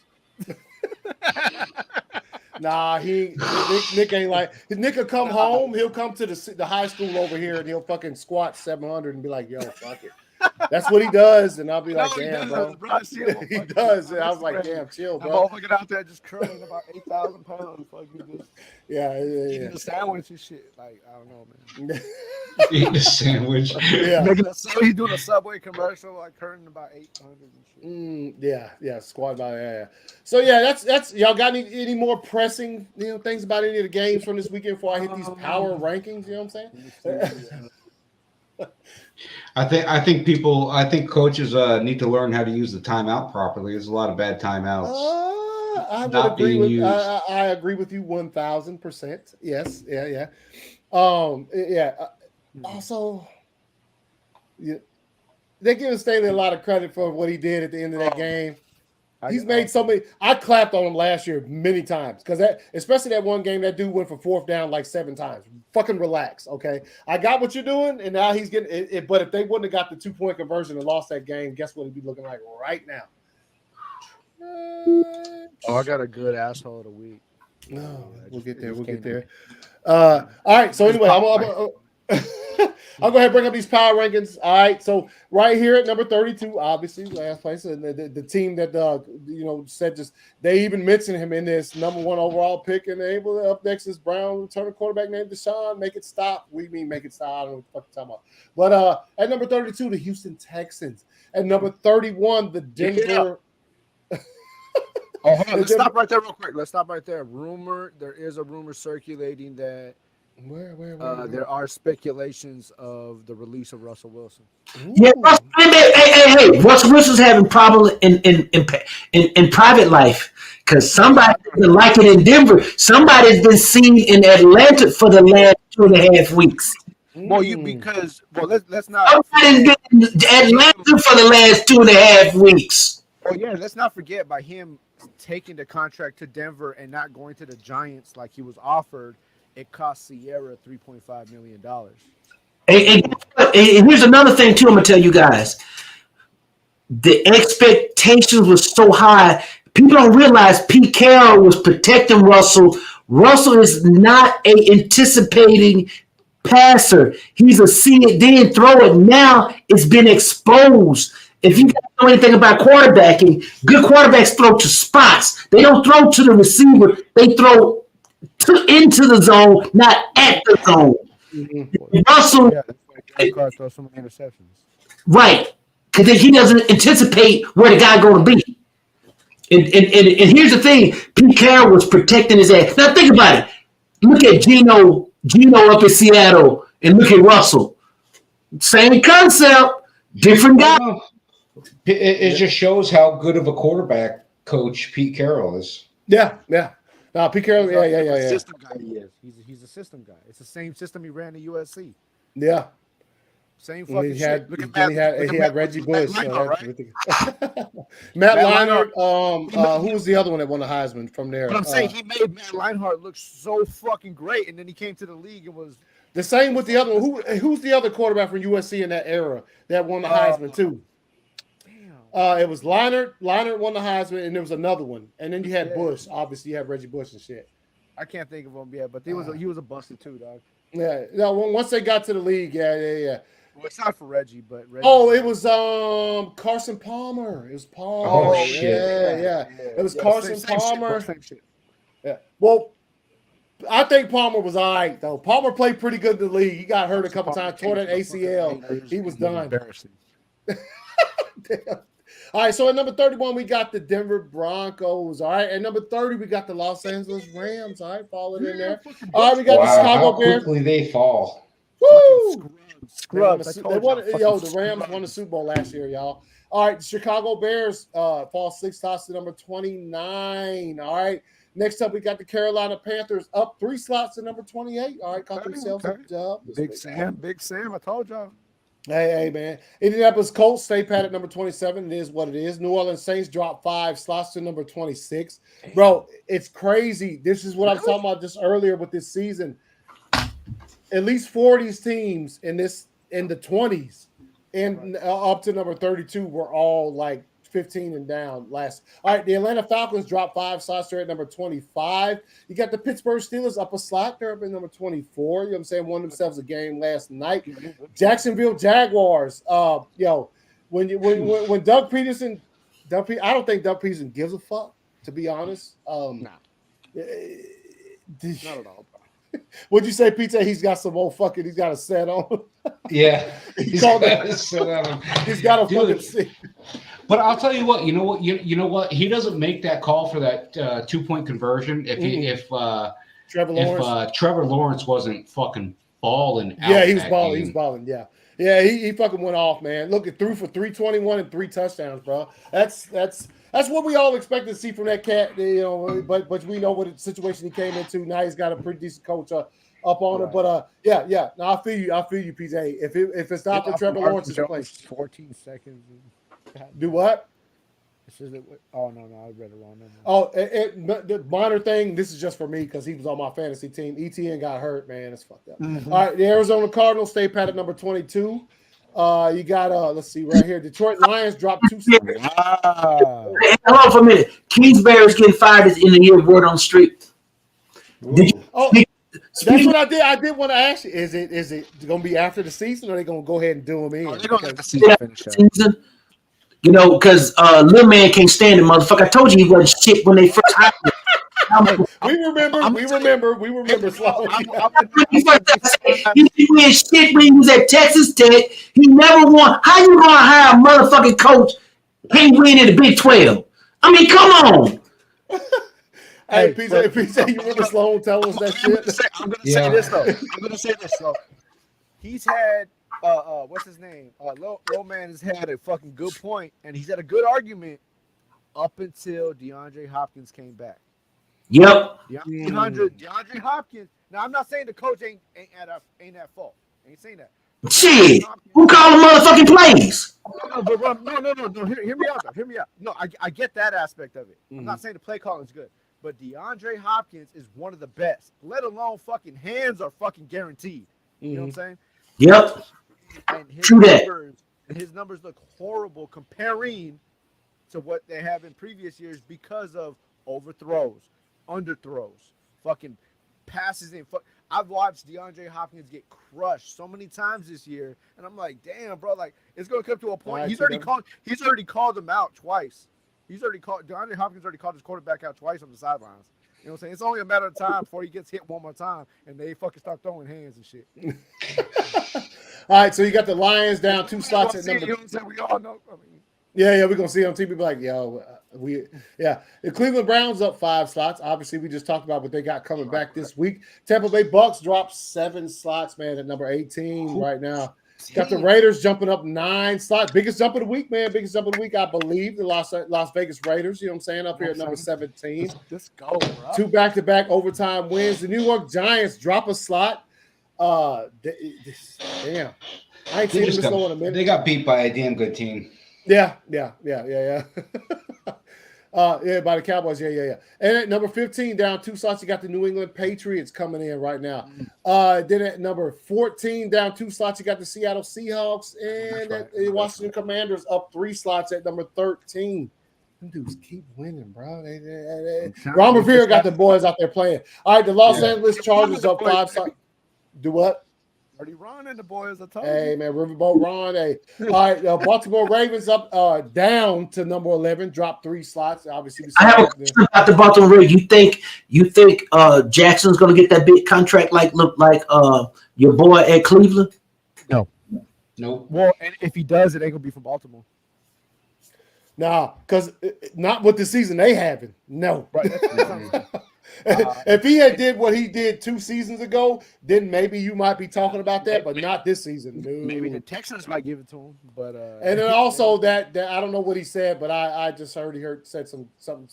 Nah, Nick ain't like Nick will come home. He'll come to the high school over here and he'll fucking squat 700 and be like, "Yo, fuck it." That's what he does, and I'll be like, he damn, does, bro. He does. And I was like, damn, chill, I'm bro. looking out there just curling about 8,000 pounds. Fucking just eating a sandwich and shit. Like, I don't know, man. Eating a sandwich. Yeah. He's doing a Subway commercial, like curling about 800 and shit. Yeah, squad by yeah. So yeah, that's y'all got any more pressing things about any of the games from this weekend before I hit these power rankings? You know what I'm saying? I think coaches need to learn how to use the timeout properly. There's a lot of bad timeouts. I agree with you 1,000%. Yes, yeah. Also, they're giving Staley a lot of credit for what he did at the end of that game. He's made so many. I clapped on him last year many times because especially that one game, that dude went for 4th down like 7 times. Fucking relax, okay? I got what you're doing, and now he's getting it. But if they wouldn't have got the 2-point conversion and lost that game, guess what he'd be looking like right now? I got a good asshole of the week. No, we'll get there. All right. So anyway, I'll go ahead and bring up these power rankings. All right. So right here at number 32, obviously last place, and the team that said just they even mentioned him in this number 1 overall pick, and they're able to up next is Brown returning quarterback named Deshaun. Make it stop. We mean make it stop. I don't know what the fuck you're talking about. But at number 32, the Houston Texans. At number 31, the Denver. Hold on. Let's stop right there real quick. Let's stop right there. There is a rumor circulating that where? There are speculations of the release of Russell Wilson. Yeah, hey, Russell Wilson's having problems in private life because somebody didn't like it in Denver. Somebody's been seen in Atlanta for the last 2.5 weeks. Well, let's not. Somebody's been in Atlanta for the last 2.5 weeks. Oh yeah, let's not forget by him taking the contract to Denver and not going to the Giants like he was offered. It cost Sierra $3.5 million. And here's another thing too. I'm gonna tell you guys, the expectations were so high. People don't realize Pete Carroll was protecting Russell. Russell is not a anticipating passer. He's a see it then throw it. Now it's been exposed. If you don't know anything about quarterbacking, good quarterbacks throw to spots. They don't throw to the receiver. They throw into the zone, not at the zone. Mm-hmm. Russell, throw some interceptions. Right, because he doesn't anticipate where the guy's going to be. And here's the thing: Pete Carroll was protecting his ass. Now think about it. Look at Gino up in Seattle, and look at Russell. Same concept, different guy. It just shows how good of a quarterback coach Pete Carroll is. Yeah. No, Pete Carroll, yeah. System guy he is. He's a system guy. It's the same system he ran at USC. Yeah. Same fucking shit. He had Reggie Bush. Matt Leinart. Who was the other one that won the Heisman from there? But I'm saying he made Matt Leinart look so fucking great, and then he came to the league and was the same with the other one. Who's the other quarterback from USC in that era that won the Heisman too? It was Leinart. Leinart won the Heisman, and there was another one. And then you had Bush. Obviously, you had Reggie Bush and shit. I can't think of him yet, but he was a busted too, dog. Yeah. No, once they got to the league, yeah. Well, it's not for Reggie, but Reggie. Oh, it was Carson Palmer. It was Palmer. Oh shit. Yeah. It was Carson Palmer. Same shit. Yeah. Well, I think Palmer was all right though. Palmer played pretty good in the league. He got hurt a couple times, tore that ACL. He was done. Embarrassing. Damn. All right, so at number 31, we got the Denver Broncos. All right, at number 30, we got the Los Angeles Rams. All right, falling in there. All right, we got the Chicago Bears. Quickly they fall. Woo! Scrubs. The Rams won the Super Bowl last year, y'all. All right, Chicago Bears fall 6 slots to number 29. All right, next up, we got the Carolina Panthers up 3 slots to number 28. All right, got themselves a job. Big Sam, I told y'all. Hey, man. Indianapolis Colts stay pat at number 27. It is what it is. New Orleans Saints drop 5 slots to number 26. Bro, it's crazy. This is what I was talking about just earlier with this season. At least 4 of these teams in the 20s and up to number 32 were all like 15 and down last. All right, the Atlanta Falcons dropped 5 slots. They're at number 25. You got the Pittsburgh Steelers up a slot. They're up at number 24. You know what I'm saying? Won themselves a game last night. Jacksonville Jaguars. when Doug Peterson, I don't think Doug Peterson gives a fuck, to be honest. Nah. Not at all. What'd you say, Pizza? He's got some old fucking. He's got a set on. Yeah, he's got a set on. He's got a fucking seat. But I'll tell you what. You know what? You know what? He doesn't make that call for that 2-point conversion if Trevor Lawrence wasn't fucking balling. Yeah, he was balling. He was balling. Yeah. Yeah, he fucking went off, man. Look, it threw for 321 and 3 touchdowns, bro. That's what we all expected to see from that cat, you know. But we know what situation he came into. Now he's got a pretty decent coach up on him. But yeah. No, I feel you, PJ. If it's not for Trevor Lawrence's play, 14 seconds. Do what? Oh no, I read it wrong. Oh, the minor thing. This is just for me because he was on my fantasy team. ETN got hurt, man. It's fucked up. Mm-hmm. All right, the Arizona Cardinals stay pat at number 22. You got let's see right here. Detroit Lions dropped 2 spots. Wow. Hey, hold on for a minute. Kingsbury's getting fired is in the year word on the street. That's what I did. I did want to ask you: Is it going to be after the season, or are they going to go ahead and do him in? They're going to let the season finish up. You know, because little man can't stand the motherfucker. I told you he wasn't shit when they first hired him. We remember Sloan. He ain't shit when he was at Texas Tech. He never won. How you gonna hire a motherfucking coach? Can't win in the Big 12. I mean, come on. Hey, PJ, you remember Sloan telling us that shit? I'm gonna say this though. He's had what's his name? Low man has had a fucking good point, and he's had a good argument up until DeAndre Hopkins came back. Yep. DeAndre Hopkins. Now I'm not saying the coach ain't at fault. I ain't saying that. Shit. Who called the motherfucking plays? No. Hear me out. Hear me out. No, I get that aspect of it. I'm not saying the play calling is good, but DeAndre Hopkins is one of the best. Let alone fucking hands are fucking guaranteed. You know what I'm saying? Yep. And his numbers look horrible comparing to what they have in previous years because of overthrows, underthrows, fucking passes in. I've watched DeAndre Hopkins get crushed so many times this year, and I'm like, damn, bro, like it's gonna come to a point. He's already called him out twice. DeAndre Hopkins already called his quarterback out twice on the sidelines. You know what I'm saying? It's only a matter of time before he gets hit one more time and they fucking start throwing hands and shit. All right, so you got the Lions down 2 slots at number. You know what I'm saying? We all know. I mean, yeah, we're gonna see on TV. Be like, yo, the Cleveland Browns up 5 slots. Obviously, we just talked about what they got coming back this week. Tampa Bay Bucks dropped 7 slots, man, at number 18 right now. Got the Raiders jumping up 9 slots. Biggest jump of the week, man. Biggest jump of the week, I believe. The Las Vegas Raiders, you know what I'm saying, up here at number 17. Let's go, bro. 2 back-to-back overtime wins. The New York Giants drop a slot. Damn. I ain't seen this low in a minute. They got beat by a damn good team. Yeah. By the Cowboys. Yeah. And at number 15, down 2 slots, you got the New England Patriots coming in right now. Then at number 14, down 2 slots, you got the Seattle Seahawks, and the Washington Commanders up 3 slots at number 13. Them dudes keep winning, bro. Ron Rivera got the boys out there playing. All right, the Los Angeles Chargers up 5 slots. Do what? Already Ron and the boys, I told you. Man, Riverboat Ron. Hey. All right, Baltimore Ravens up down to number 11, dropped 3 slots. Obviously, I have a question about the Baltimore Ravens. You think Jackson's going to get that big contract like your boy at Cleveland? No. Well, and if he does, it ain't gonna be from Baltimore. Nah, because not with the season they having. No. Right. If he had did what he did 2 seasons ago, then maybe you might be talking about that, but not this season. No. Maybe the Texans might give it to him, but and then also that I don't know what he said, but I just said some on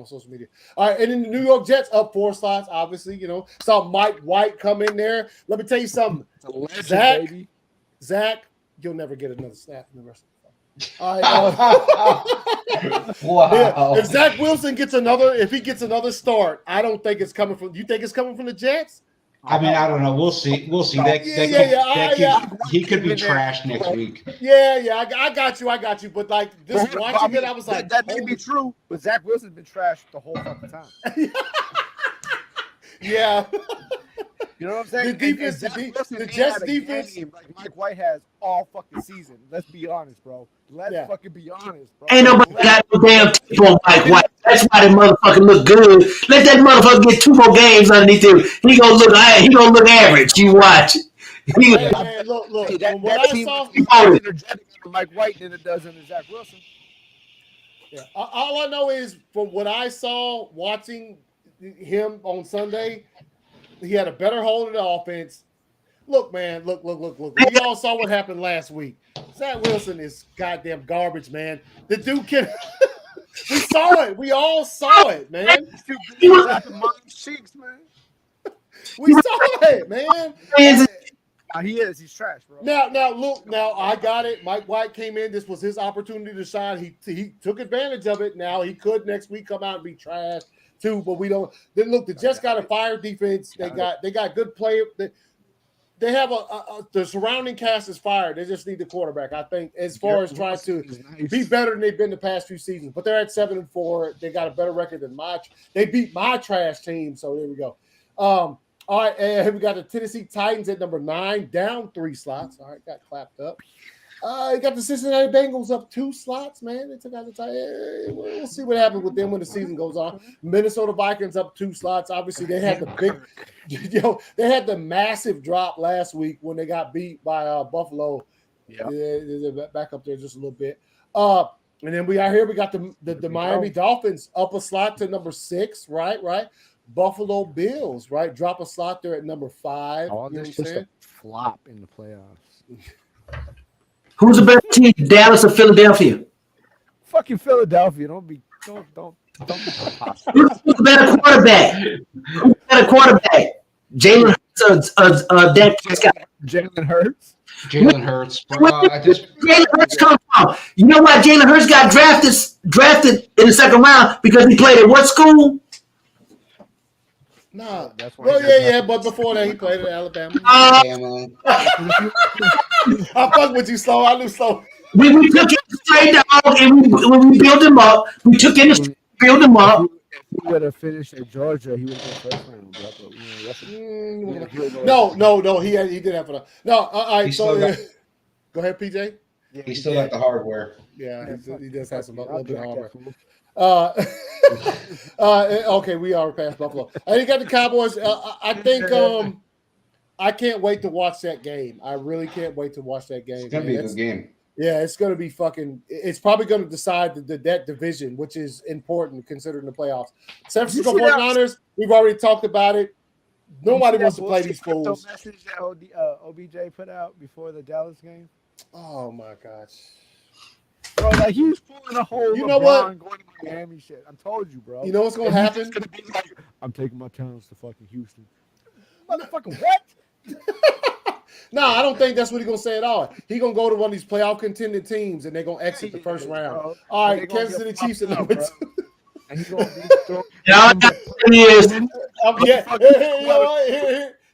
social media. All right, and then the New York Jets up 4 slots. Obviously, saw Mike White come in there. Let me tell you something, Zach, you'll never get another snap in the rest of the all right, wow. If Zach Wilson gets another start, I don't think it's coming from. You think it's coming from the Jets? I mean, I don't know. We'll see. He could be trashed next week. Yeah. I got you. But like this watching it, I was like, that may be true. But Zach Wilson's been trashed the whole fucking time. Yeah. You know what I'm saying? The defense, the Jets defense, like Mike White has all fucking season. Let's be honest, bro. Let's fucking be honest, bro. Ain't nobody got no damn tape on Mike White. That's why that motherfucker look good. Let that motherfucker get 2 more games underneath him. He gonna look average. You watch. Hey, man, look. From what I saw, more energetic under Mike White than it does under Zach Wilson. Yeah, all I know is from what I saw watching him on Sunday, he had a better hold of the offense. Look, man, look. We all saw what happened last week. Zach Wilson is goddamn garbage, man. The dude can. We saw it. We all saw it, man. He was at the cheeks, man. We saw it, man. He is. He's trash, bro. Now, look. Now, I got it. Mike White came in. This was his opportunity to shine. He took advantage of it. Now, he could next week come out and be trash too, but we don't. Then look, the Jets got a fire defense. They got good player. They have the surrounding cast is fired. They just need the quarterback. I think as far as trying to be better than they've been the past few seasons. But they're at 7-4. They got a better record than they beat my trash team. So there we go. All right, and we got the Tennessee Titans at number 9, down 3 slots. All right, got clapped up. You got the Cincinnati Bengals up 2 slots, man. They took out the Titans. We'll see what happens with them when the season goes on. Minnesota Vikings up 2 slots. Obviously, they had they had the massive drop last week when they got beat by Buffalo. Yeah, they're back up there just a little bit. And then we got the Miami Dolphins up a slot to number 6, right? Buffalo Bills, right? Drop a slot there at number 5. All this just a flop in the playoffs. Who's the better team, Dallas or Philadelphia? Fucking Philadelphia. Don't be possible. Who's the better quarterback? Jalen Hurts or Dak Prescott? Jalen Hurts. Jalen Hurts. Jalen Hurts come from? You know why Jalen Hurts got drafted in the second round? Because he played at what school? Nah, that's why. Well, but before that, he played at Alabama. I fuck with you, Sloan. I knew Sloan. We took him straight dog, and when we built him up, we took him to build him up. If he would have finished at Georgia, he would have been first round. No. He did have enough. No, all right. So go ahead, PJ. Yeah, he still got the hardware. Yeah, he does have some a little bit of hardware. Okay, we are past Buffalo. And you got the Cowboys. I think I can't wait to watch that game. I really can't wait to watch that game. It's gonna be a good game. Yeah, it's gonna be fucking. It's probably gonna decide that division, which is important considering the playoffs. San Francisco 49ers. We've already talked about it. Nobody wants to play these fools. Message that OBJ put out before the Dallas game. Oh my gosh. Bro, like he was pulling a whole going to Miami shit. I told you, bro. You know what's gonna happen? It's gonna be like, I'm taking my talents to fucking Houston. Motherfucker, what? No, I don't think that's what he's gonna say at all. He's gonna go to one of these playoff contending teams and they're gonna exit the first round. Bro. All right, Kansas City Chiefs at number 2. And he's gonna be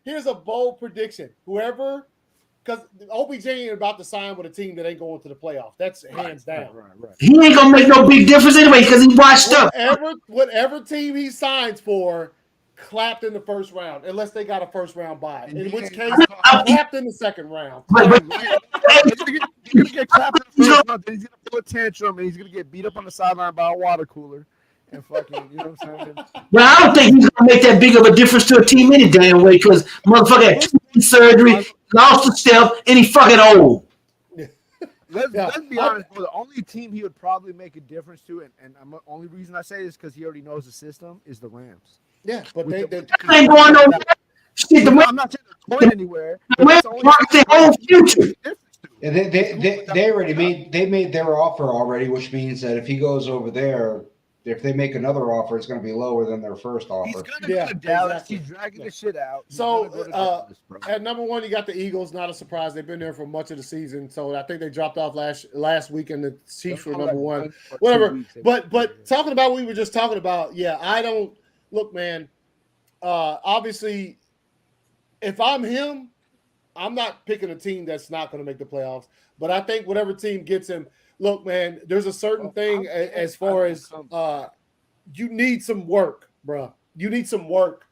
here's a bold prediction. Whoever, because OBJ ain't about to sign with a team that ain't going to the playoffs. That's hands down. Right. He ain't gonna make no big difference anyway because he washed up. Whatever team he signs for, clapped in the first round, unless they got a first round bye. In which case, clapped in the second round. He's gonna get clapped in the first round, then he's gonna pull a tantrum and he's gonna get beat up on the sideline by a water cooler. And fucking, you know what I'm saying? Well, I don't think he's gonna make that big of a difference to a team any damn way because motherfucker had 2 surgery, lost his step, and he fucking old. Let's be honest, bro. The only team he would probably make a difference to, and the only reason I say this because he already knows the system, is the Rams. Yeah, but they ain't going nowhere. Shit, I'm not saying they're going anywhere. The Rams market their whole future. And they already made their offer already, which means that if he goes over there, if they make another offer, it's going to be lower than their first offer. He's going to go to Dallas. Exactly. He's dragging the shit out. So Dallas, at number 1, you got the Eagles. Not a surprise. They've been there for much of the season. So I think they dropped off last week, and the Chiefs were number 1. Whatever. But talking about what we were just talking about, I don't look, man. Obviously, if I'm him, I'm not picking a team that's not going to make the playoffs. But I think whatever team gets him. Look, man, there's a certain thing as far as you need some work, bro. You need some work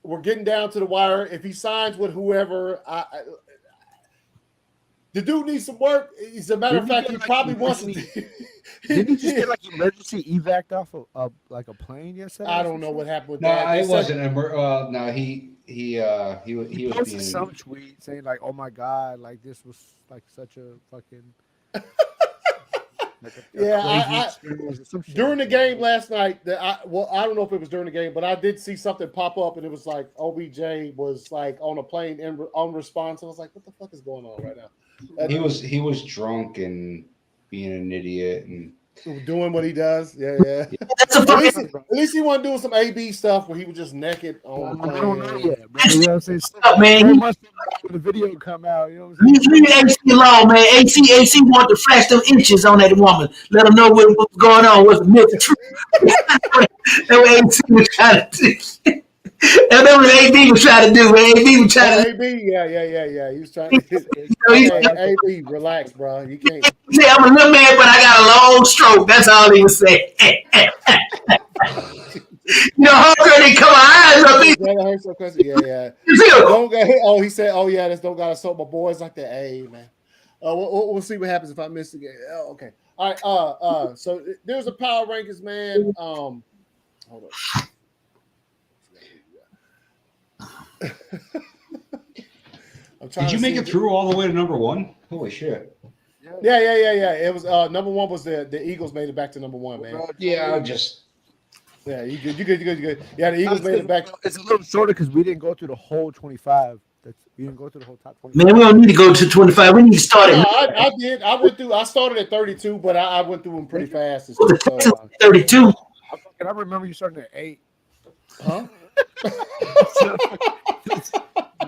we're getting down to the wire. If he signs with whoever, the dude needs some work. As a matter of fact, he probably wants to. Didn't he just get like emergency evac off of like a plane yesterday? I don't know what happened with no, that. it wasn't. No, he was posted being some tweet saying like, "Oh my god, like this was like such a fucking." Yeah, during the game last night, I don't know if it was during the game, but I did see something pop up, and it was like OBJ was like on a plane on response. I was like, "What the fuck is going on right now?" He was drunk and being an idiot and doing what he does. Yeah. At least he wasn't doing some AB stuff where he was just naked on the plane. I don't know yet, bro. You know what I'm saying? Man, must when the video come out. You know what I'm saying? leave AC alone, man. AC want to flash them inches on that woman. Let them know what's going on. What's the myth truth? That's what AC was trying to do. And that's what AB was trying to do. Man. AB was trying to. AB, yeah. He was trying to. AB, relax, bro. You can't. Say, I'm a little man, but I got a long stroke. That's all he was saying. You know, Hunter didn't come eyes up. Yeah. He said, "Oh yeah, this don't gotta assault my boys like that." Hey, man. We'll see what happens if I miss the game. Oh, okay. All right. So there's a power rankings, man. Hold on. Did you make it through all the way to number 1? Holy shit! Yeah. It was number 1 was the Eagles made it back to number 1, man. Yeah, you good. Yeah, the Eagles made it back. It's a little shorter because we didn't go through the whole 25. We didn't go through the whole top 25. Man, we don't need to go to 25. We need to start it. I did. I went through. I started at 32, but I went through them pretty fast. 32. I remember you starting at 8. Huh?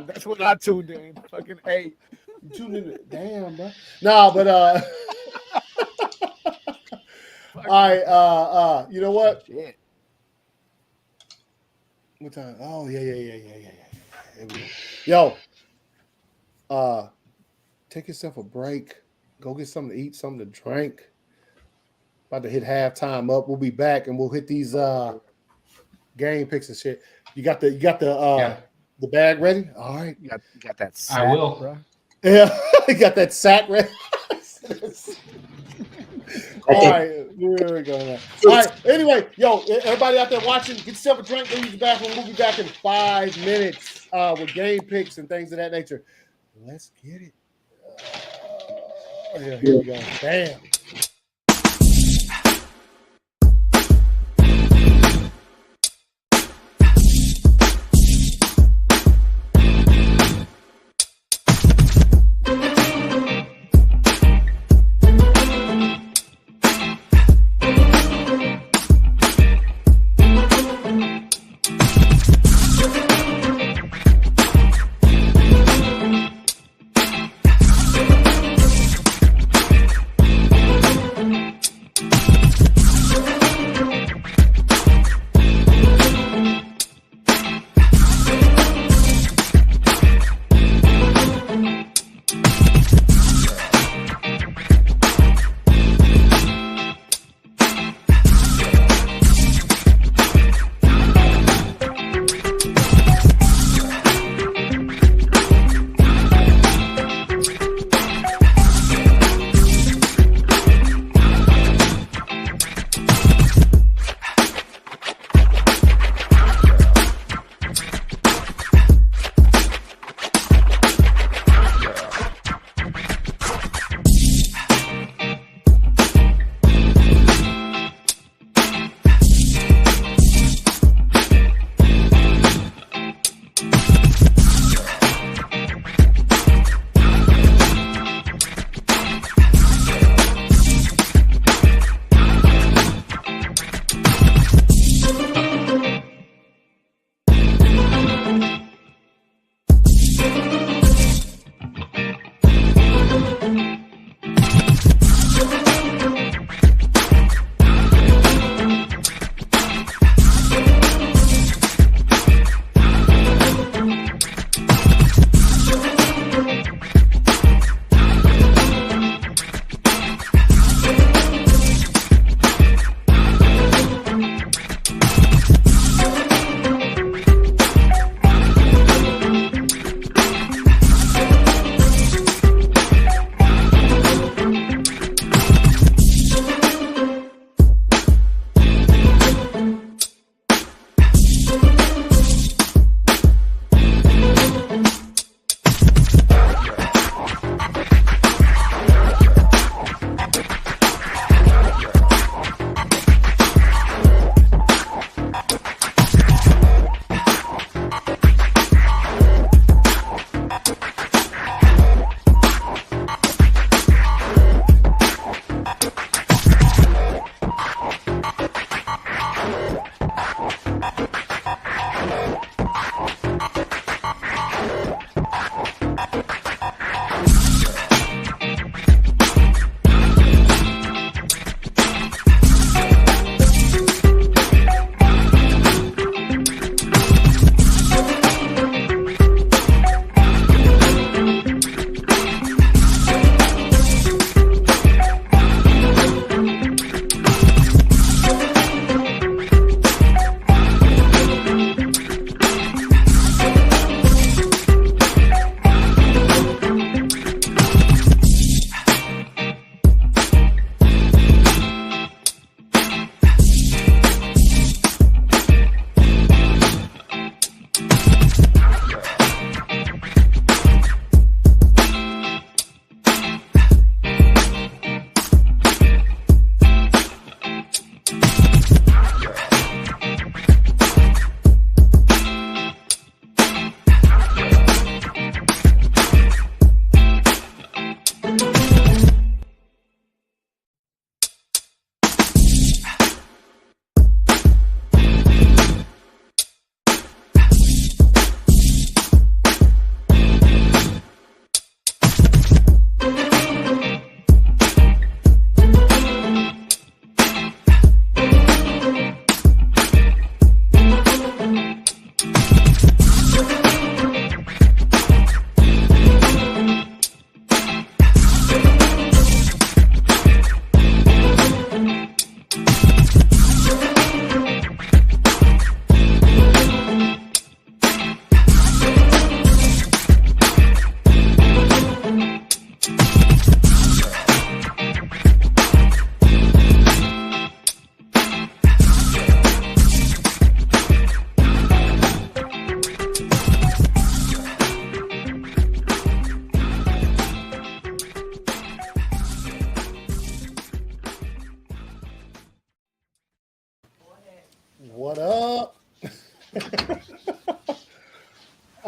That's when I tuned in. Fucking 8. You tuned in. Damn, bro. Nah, but all right. You know what? Shit. What time? Oh yeah. Here we go. Yo, take yourself a break. Go get something to eat, something to drink. About to hit halftime up. We'll be back and we'll hit these game picks and shit. You got the bag ready? All right. You got that sack, I will. bro. Yeah, you got that sack ready. All right, here we go. Now. All right. Anyway, everybody out there watching, get yourself a drink. Go use the bathroom. We'll be back in 5 minutes with game picks and things of that nature. Let's get it. Here we go. Bam.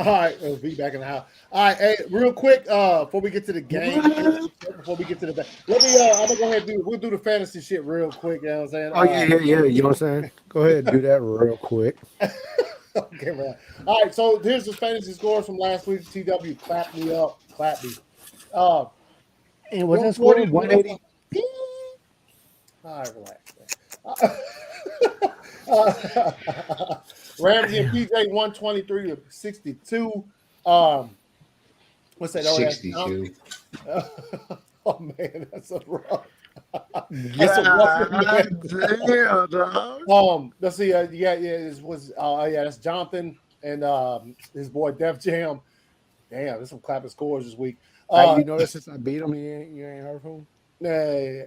All right, be back in the house. All right, hey, real quick, before we get to the game, before we get to the let me I'm gonna go ahead and we'll do the fantasy shit real quick, you know what I'm saying? Oh yeah. You know what I'm saying? Go ahead and do that real quick. Okay, man. All right, so here's the fantasy scores from last week. TW clapped me up, clapped me. And what's that score? 180. All right, relax. Ramsey and PJ 123 to 62. What's that? 62. Oh man, that's a rough. That's a rough dog. Let's see. That's Jonathan and his boy Def Jam. Damn, there's some clapping scores this week. You notice since I beat him, you ain't heard from him. Yeah.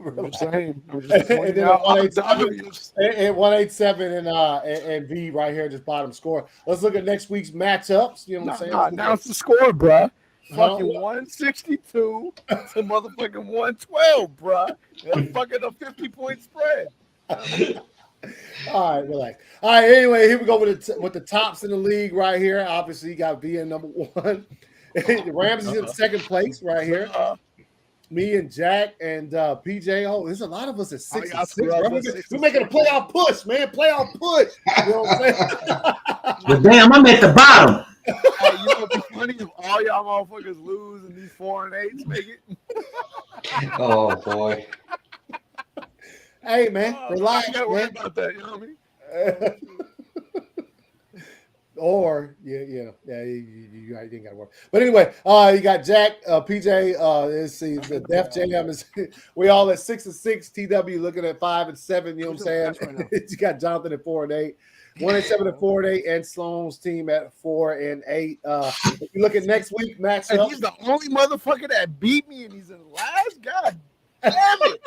I'm just saying. I'm just pointing out. 187 and V right here, just bottom score. Let's look at next week's matchups. You know what I'm saying? Announce the score, bruh. Fucking 162 to motherfucking 112, bruh. That's fucking a 50-point spread. All right, relax. All right, anyway, here we go with the tops in the league right here. Obviously, you got V in number one. The Rams is in second place right here. Me and Jack and PJ. Oh, there's a lot of us at 6 and 6. We're making a playoff push, man. Playoff push. You know what I'm saying? But damn, I'm at the bottom. Hey, you know what'd be funny if all y'all motherfuckers lose and these 4 and 8s make it? Oh boy. Hey man, relax, I man. about that, you know what I mean? Or you ain't got to work. But anyway, you got Jack, PJ. Let's see, the Def Jam is. We all at 6 and 6. TW looking at 5 and 7. You know what I'm saying? You got Jonathan at 4 and 8. 187 and 4 and 8, and Sloan's team at 4 and 8. If you look at next week matchup, and he's the only motherfucker that beat me, and he's in last. God damn it!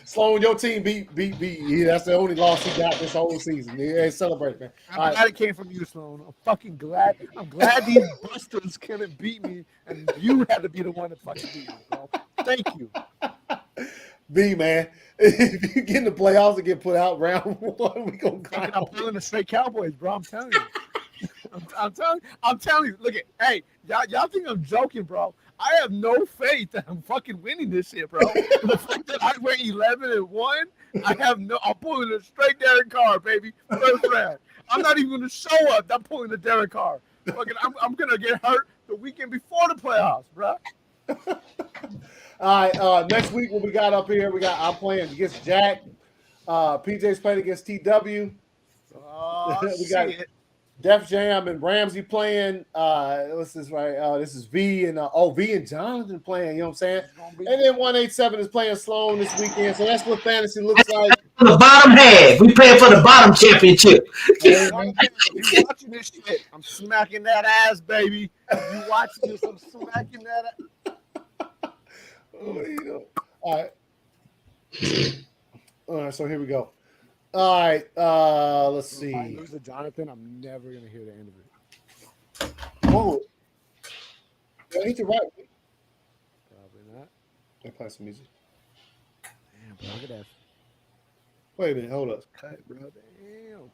Sloan, your team beat. Yeah, that's the only loss he got this whole season. Yeah, celebrate, man. I'm glad it came from you, Sloan. I'm fucking glad. I'm glad these busters couldn't beat me, and you had to be the one that fucking beat me, bro. Thank you. B, man. If you get in the playoffs and get put out round 1, we gonna go. I'm pulling the straight Cowboys, bro. I'm telling you. I'm telling you. Look at, hey, y'all think I'm joking, bro? I have no faith that I'm fucking winning this shit, bro. The fact that I went 11 and 1, I'm pulling a straight Derek Carr, baby. First round. I'm not even gonna show up. I'm pulling the Derek Carr. Fucking, I'm gonna get hurt the weekend before the playoffs, bro. All right, next week what we got up here, I'm playing against Jack. PJ's playing against TW. We got Def Jam and Ramsey playing. What's this right? This is V and V and Jonathan playing. You know what I'm saying? And then 187 is playing Sloan this weekend. So that's what fantasy looks like. For the bottom half, we playing for the bottom championship. You watching this shit? I'm smacking that ass, baby. You watching this? I'm smacking that ass. All right, so here we go. All right, let's see. If I lose to Jonathan, I'm never gonna hear the end of it. Whoa, ain't you right? Probably not. Let me play some music. Damn, bro, look at that. Wait a minute, hold up. Cut, bro. Damn.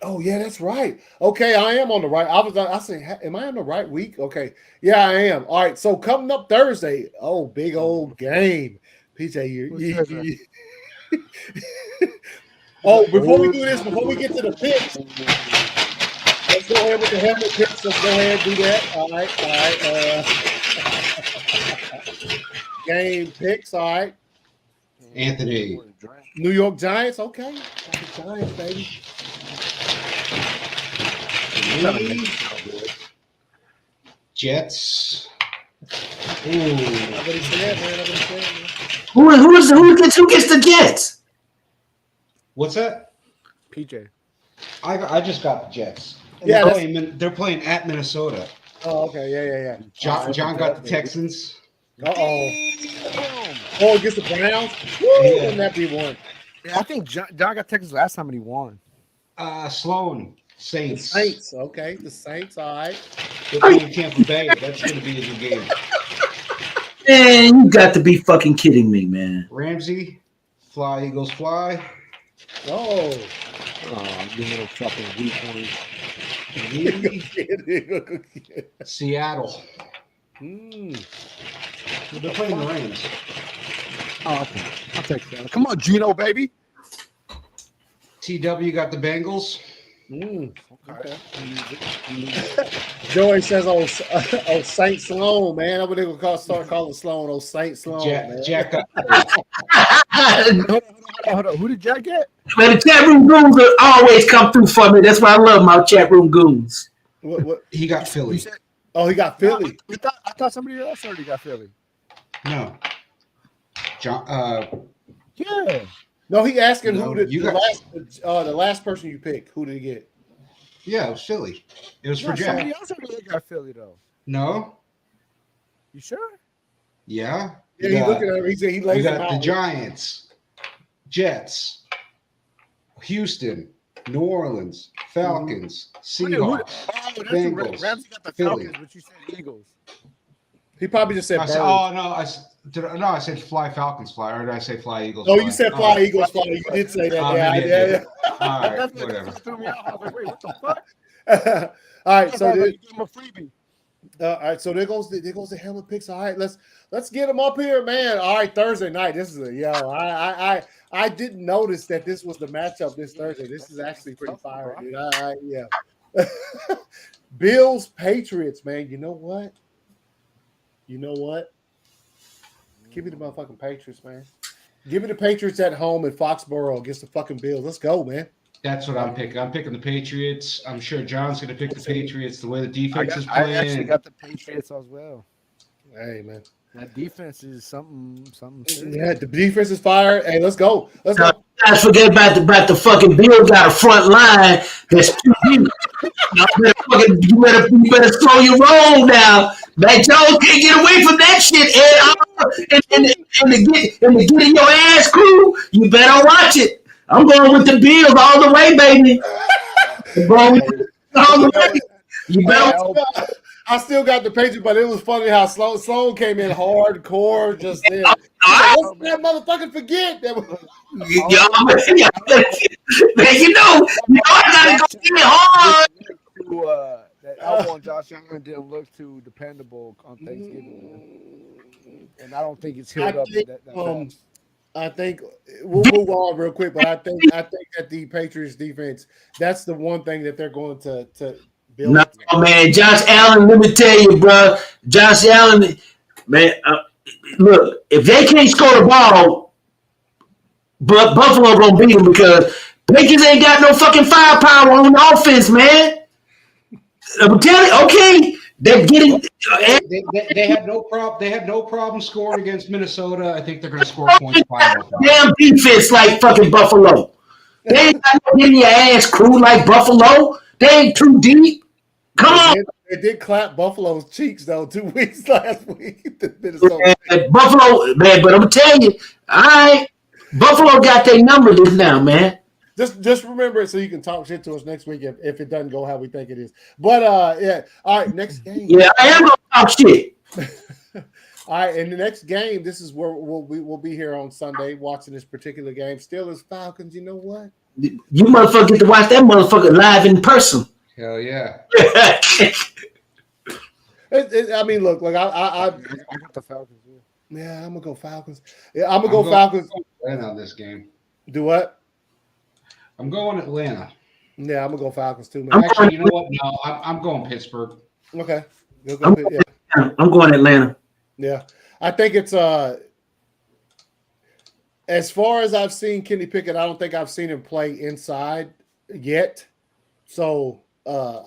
Oh yeah, that's right. Okay, I am on the right. I say, am I on the right week? Okay, yeah, I am. All right, so coming up Thursday. Oh, big old game. PJ, you. Oh, before we do this, before we get to the picks, let's go ahead with the helmet picks. Let's go ahead and do that. All right. Game picks. All right. Anthony. New York Giants. Okay. Giants, baby. Jets. Ooh. Nobody said, man. Who gets the Jets? What's that? PJ. I just got the Jets. Yeah, they're playing at Minnesota. Oh, okay. Yeah. John got the Texans. Oh, against the Browns? Woo, wouldn't that be one? Yeah, I think John got Texas last time and he won. Sloan. Saints. The Saints, okay. The Saints, all right. They're playing Tampa Bay. That's going to be a good game. Man, you got to be fucking kidding me, man. Ramsey. Fly, Eagles, fly. Oh. Oh, you little fucking weak one. Seattle. They're playing the Rams. Oh, okay. I'll take that. Come on, Gino, baby. TW got the Bengals. Okay. Joey says, "Oh, Saint Sloan, man. I'm gonna start calling Sloan. Oh, Saint Sloan, man." Jack got Hold on. Who did Jack get? Man, the chat room goons will always come through for me. That's why I love my chat room goons. What? He got Philly. Oh, he got Philly. I thought somebody else already got Philly. No. John. Yeah. No, he asking No, who did you the got- last person you picked. Who did he get? Yeah, it was Philly. It was for Jack. Somebody else already got Philly though. No. You sure? Yeah. Yeah, he's looking at him. He said he You lays him got the out. Giants, Jets, Houston, New Orleans, Falcons, Seahawks, Bengals, Rams got the Philly. Falcons, but you said Eagles. He probably just said I birds. said, oh no, I said fly Falcons fly, or did I say fly Eagles? No, fly? you said fly Eagles fly. You did say that. Oh, yeah, maybe I yeah, did. yeah. All right, That whatever. threw me out. I was like, wait, what the fuck? All right, so you gave him a freebie. all right, so there goes the helmet picks. All right, let's get them up here, man. All right, Thursday night. This is I didn't notice that this was the matchup this Thursday. This is actually pretty fire, dude. Yeah. Bills Patriots, man. You know what? Give me the motherfucking Patriots, man. Give me the Patriots at home in Foxborough against the fucking Bills. Let's go, man. That's what I'm picking. I'm picking the Patriots. I'm sure John's going to pick the Patriots. The way the defense is I actually playing. got the Patriots as well. Hey, man. That defense is something. Yeah, the defense is fire. Hey, let's go. Let's go. Guys, forget about the fucking Bill got a front line that's too deep. You better slow your roll now. Man, Jones can't get away from that shit. And to get in your ass crew, you better watch it. I'm going with the Bills all the way, baby. I'm going with all the way. You better. I still got the Patriots, but it was funny how Sloan came in hardcore just then. Let's that motherfucking forget that. Man, you know I gotta go get hard. That elbow on Josh Allen didn't look too dependable on Thanksgiving, and I don't think it's healed up. I think we'll move on real quick, but I think that the Patriots defense, that's the one thing that they're going to build. No, man, Josh Allen, let me tell you, bro. Josh Allen, man, look, if they can't score the ball, but Buffalo gonna beat them because Patriots ain't got no fucking firepower on the offense, man. I'm telling you, okay, they're getting. They had no problem. They had no problem scoring against Minnesota. I think they're going to score points. Damn defense like fucking Buffalo. They ain't got no getting your ass crew like Buffalo. They ain't too deep. Come on. They did clap Buffalo's cheeks though 2 weeks last week. Minnesota. Buffalo, man, but I'm gonna tell you, all right, Buffalo got their number this now, man. Just remember it so you can talk shit to us next week if it doesn't go how we think it is. But yeah, all right, next game. Yeah, I am gonna talk shit. All right, in the next game, this is where we'll be here on Sunday watching this particular game. Steelers Falcons. You know what? You motherfucker get to watch that motherfucker live in person. Hell yeah. I mean, look, like I got the Falcons. Yeah, I'm gonna go Falcons. Yeah, I'm gonna go Falcons. Atlanta on this game. Do what? I'm going Atlanta. Yeah, I'm gonna go Falcons too, man. Actually, you know what? No, I'm going Pittsburgh. Okay. I'm going Atlanta. Yeah, I think it's as far as I've seen Kenny Pickett, I don't think I've seen him play inside yet. So I'm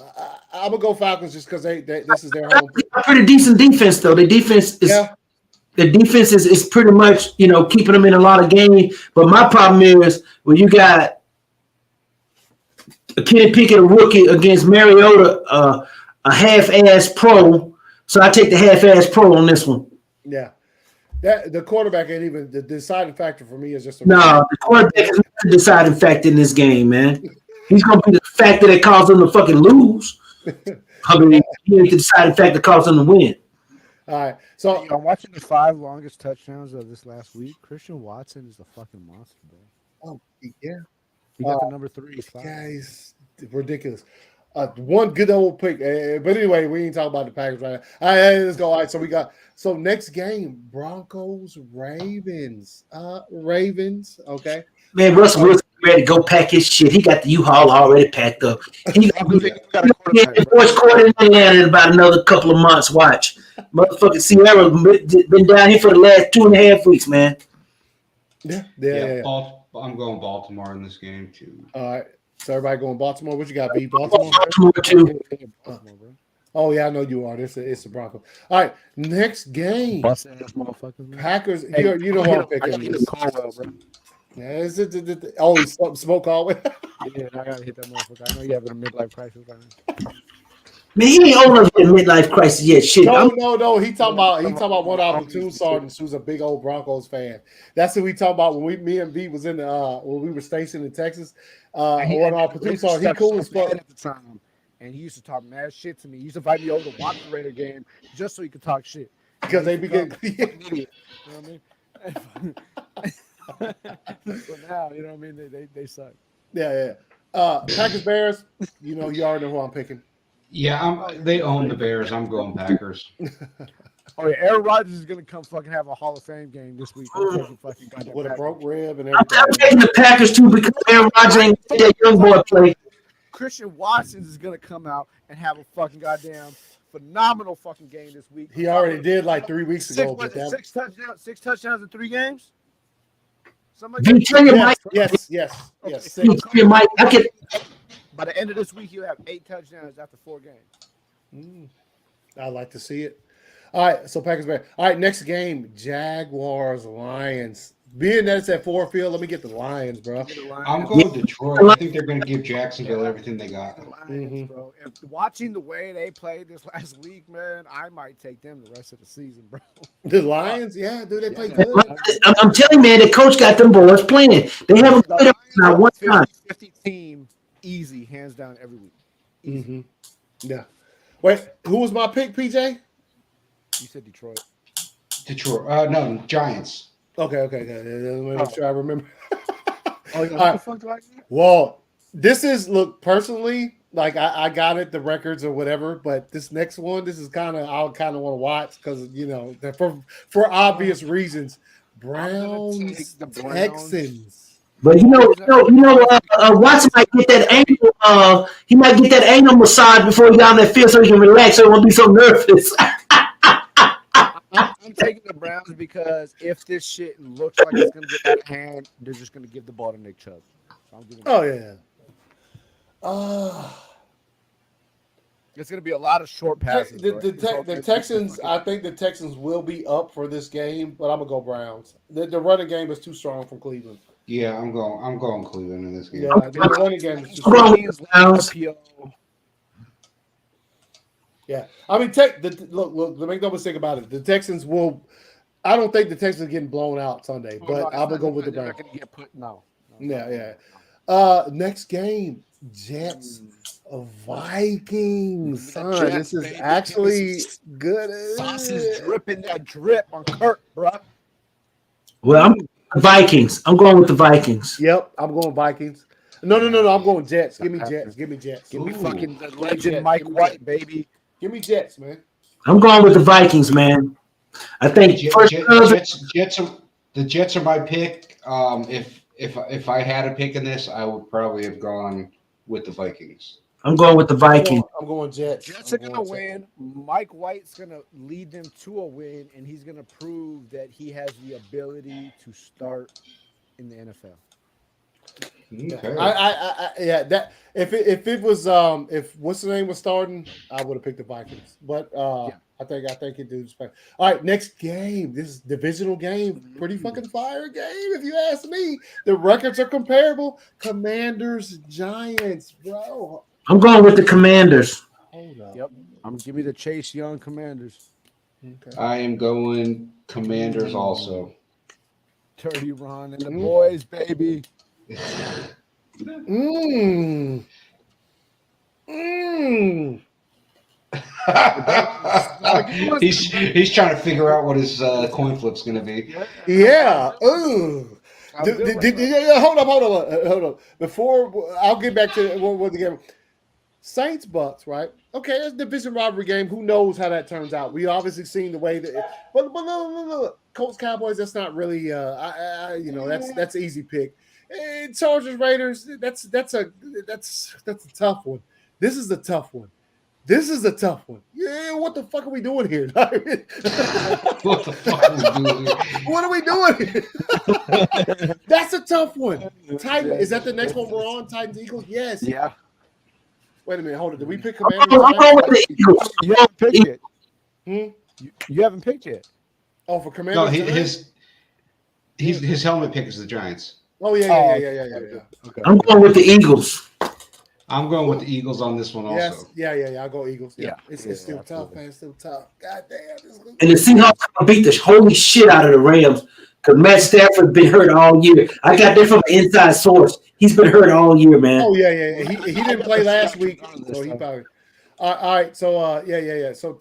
gonna go Falcons just because this is their home. Pretty decent defense though. The defense is pretty much keeping them in a lot of games. But my problem is when you got a Kenny Pickett, a rookie, against Mariota, a half-ass pro. So I take the half-ass pro on this one. Yeah. The quarterback ain't even the deciding factor for me is just the quarterback is not the deciding factor in this game, man. He's gonna be the factor that caused them to fucking lose. I mean, he ain't the deciding factor that caused them to win. All right. So I'm watching the 5 longest touchdowns of this last week. Christian Watson is a fucking monster, bro. Oh yeah. He got the number 3 spot. Guys, ridiculous. One good old pick. But anyway, we ain't talking about the Packers right now. All right, let's go. All right, so next game, Broncos, Ravens. Ravens, okay. Man, Russell Wilson ready to go pack his shit. He got the U-Haul already packed up. He got the fourth quarter in Atlanta in about another couple of months. Watch. Motherfucking Sierra been down here for the last 2.5 weeks, man. Yeah. I'm going Baltimore in this game, too. All right. So everybody going Baltimore? What you got, B? Baltimore? Baltimore, too. Oh, yeah, I know you are. It's the Broncos. All right, next game. Packers. Hey, you know what I'm picking. Caldwell, bro. Yeah, is it? Oh, he's smoke Caldwell. Yeah, I gotta hit that motherfucker. I know you having a midlife crisis right now. Man, he ain't old enough to get a midlife crisis yet. Shit. No. He talking about one of our platoon sergeants who's a big old Broncos fan. That's what we talking about when me and B was in the when we were stationed in Texas. One of our platoon sergeants, he cool as fuck at the time, and he used to talk mad shit to me. He used to invite me over to watch the Raider game just so he could talk shit. Because they be getting idiot. You know what I mean? So now, you know what I mean? They suck. Yeah. Packers Bears. You already know who I'm picking. Yeah, they own the Bears. I'm going Packers. Oh yeah, Aaron Rodgers is gonna come fucking have a Hall of Fame game this week. With a broke rib and I'm everything. taking the Packers, too, because Aaron Rodgers ain't that young boy play. Christian Watkins is gonna come out and have a fucking goddamn phenomenal fucking game this week. He already did like 3 weeks ago. Six touchdowns in 3 games. Yes. Victoria Mike, By the end of this week, he'll have 8 touchdowns after 4 games. I'd like to see it. All right, so Packers Bears. All right, next game, Jaguars Lions. Being that it's at Ford Field, let me get the Lions, bro. I'm going Detroit. I think they're going to give Jacksonville everything they got. Lions, bro. Watching the way they played this last week, man, I might take them the rest of the season, bro. The Lions, yeah, dude, they play good. I'm telling you, man, the coach got them boys playing. They haven't played up not one time. 50 team, easy, hands down every week. Mm-hmm. Yeah. Wait, who was my pick, PJ? You said Detroit. No, Giants. Okay. Let me make sure I remember. What the fuck do I do? Well, this is personally, like I got it, the records or whatever, but this next one, this is I'll kind of want to watch because for obvious reasons. Browns, Texans. But Watson might get that ankle. He might get that ankle massage before he got on that field so he can relax. So he won't be so nervous. I'm taking the Browns because if this shit looks like it's going to get out of hand, they're just going to give the ball to Nick Chubb. So it's going to be a lot of short passes. The Texans, I think the Texans will be up for this game, but I'm going to go Browns. The running game is too strong from Cleveland. Yeah, I'm going Cleveland in this game. Yeah, the running game is too strong. Yeah, I mean, look. Make no mistake about it. The Texans will. I don't think the Texans are getting blown out Sunday, but I'm gonna go with the Browns. No. Yeah. Next game, Jets, Vikings. Son, this is actually good. Sauce is dripping that drip on Kirk, bro. Well, I'm Vikings. I'm going with the Vikings. Yep, I'm going Vikings. No. I'm going Jets. Give me Jets. Give me fucking the legend Mike White, baby. Give me Jets, man. I'm going with the Vikings, man. I think the Jets are my pick. If I had a pick in this, I would probably have gone with the Vikings. I'm going with the Vikings. I'm going Jets. Jets are going to win. Mike White's going to lead them to a win, and he's going to prove that he has the ability to start in the NFL. Okay. That if it was if what's the name was starting, I would have picked the Vikings. But I think it do. All right, next game. This is divisional game. Pretty fucking fire game, if you ask me. The records are comparable. Commanders, Giants, bro. I'm going with the Commanders. Hold up. Yep. Give me the Chase Young Commanders. Okay. I am going Commanders also. Dirty Ron and the boys, baby. He's trying to figure out what his coin flip's going to be. Yeah. Ooh. Hold up. Before I'll get back to what the game. Saints Bucks, right? Okay, that's a division rivalry game. Who knows how that turns out? We obviously seen the way that, but look, Colts Cowboys. That's not really, that's an easy pick. And Chargers Raiders. That's a tough one. This is a tough one. Yeah, what the fuck are we doing here? What the fuck are we doing here? What are we doing here? That's a tough one. Titan, is that the next one we're on? Titans Eagles? Yes. Yeah. Wait a minute, hold it. Did we pick Commanders? I'm going with the Eagles. You haven't picked yet. You haven't picked yet. Oh, for Commanders. No, his helmet pick is the Giants. Oh yeah. Okay. I'm going with the Eagles. I'm going with the Eagles on this one also. Yes. Yeah. I'll go Eagles. Yeah. It's still absolutely tough, man. It's still tough. God damn. And the Seahawks beat the holy shit out of the Rams because Matt Stafford been hurt all year. I got that from an inside source. He's been hurt all year, man. Oh yeah. He didn't play last week, so he probably. All right. So yeah. So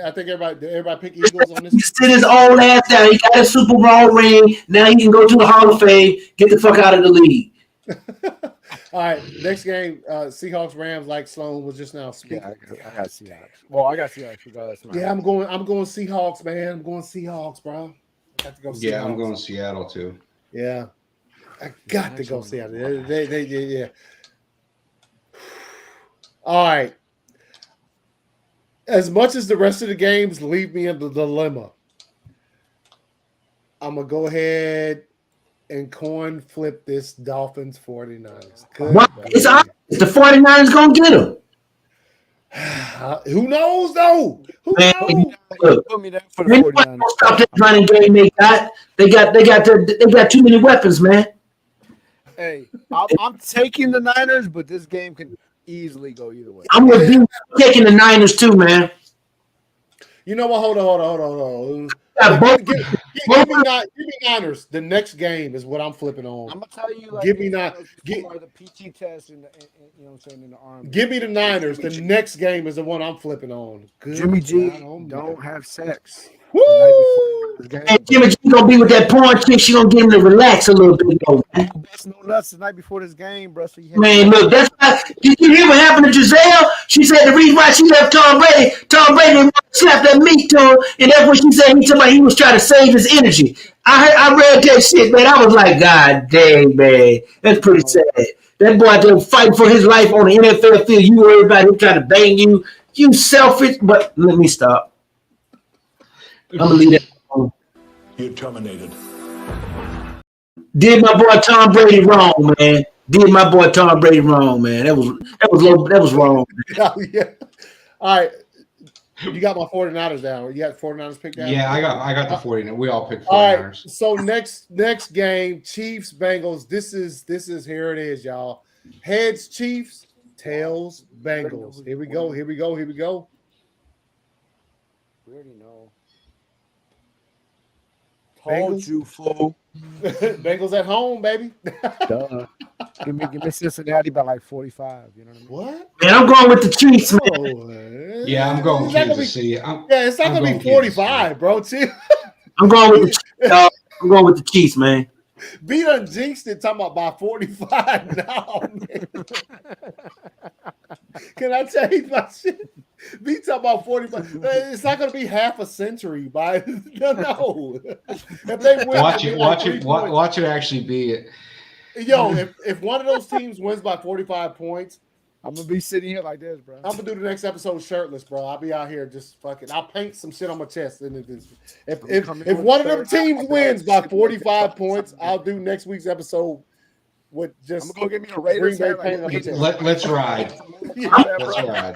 I think everybody pick Eagles on this. He sit his old ass down. He got a Super Bowl ring. Now he can go to the Hall of Fame. Get the fuck out of the league. All right, next game, Seahawks Rams. Like Sloan was just now speaking. Yeah, I got Seahawks. Well, I got Seahawks regardless. Yeah, I'm going Seahawks, man. I'm going Seahawks, bro. I got to go Seahawks. Yeah, I'm going Seattle too. Yeah, I got to go Seattle. Yeah. All right. As much as the rest of the games leave me in the dilemma, I'm gonna go ahead and coin flip this Dolphins 49ers. It's the 49ers gonna get them. Who knows though? Who knows? Put me down for the 49ers. Stop that running game they got too many weapons, man. Hey, I'm taking the Niners, but this game can easily go either way. I'm with you taking the Niners too, man. You know what? Hold on. Give me Niners. The next game is what I'm flipping on. I'm gonna tell you, like, give me the PT test and you know what I'm saying, in the arm. Give me the Niners. The next game is the one I'm flipping on. Good Jimmy G God, don't have sex. Woo! And Jimmy G gonna be with that porn chick. She gonna get him to relax a little bit, though. Bust no nuts the night before this game, bro. So man, look, that's why. Did you hear what happened to Giselle? She said the reason why she left Tom Brady didn't slap that meat to her, and that's what she said. He was trying to save his energy. I read that shit, man. I was like, God dang, man, that's pretty sad. That boy out there fighting for his life on the NFL field. You worry about him trying to bang you. You selfish. But let me stop. I'm gonna leave that alone. You're terminated. Did my boy Tom Brady wrong, man. That was wrong. Yeah. All right. You got my 49ers down. You got 49ers picked down? Yeah, I got the 49ers. We all picked 49ers. All right. So next game, Chiefs, Bengals. This is here it is, y'all. Heads Chiefs, tails Bengals. Here we go. We already know. Told you, fool. Bengals at home, baby. Duh. Give me Cincinnati by like 45. You know what I mean? What? Man, I'm going with the Chiefs, man. Yeah, I'm going Kansas City. It's not gonna be 45, bro. I'm going with the Chiefs. I'm going with the Chiefs, man. B done jinxed it, talking about by 45 now, man. Can I tell you my shit? B talking about 45. It's not going to be half a century by no. If they win, watch it actually be it. Yo, if one of those teams wins by 45 points, I'm gonna be sitting here like this, bro. I'm gonna do the next episode shirtless, bro. I'll be out here just fucking. I'll paint some shit on my chest. And if one of them teams wins by 45 points, I'll do next week's episode with just. I'm gonna go get me a Raiders paint on my chest. Let's ride. Yeah. Let's ride.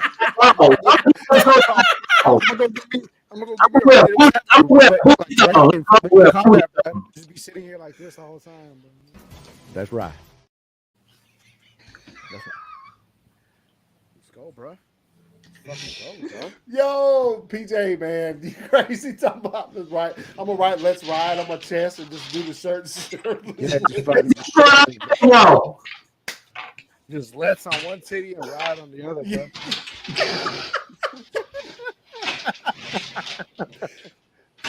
Just be sitting here like this the whole time, bro. That's right. Let's go, bro. Fucking go, bro. Yo, PJ, man, you crazy talking about this, right? I'm gonna write "Let's Ride" on my chest and just do the shirt. Just let's on one titty and ride on the other, bro.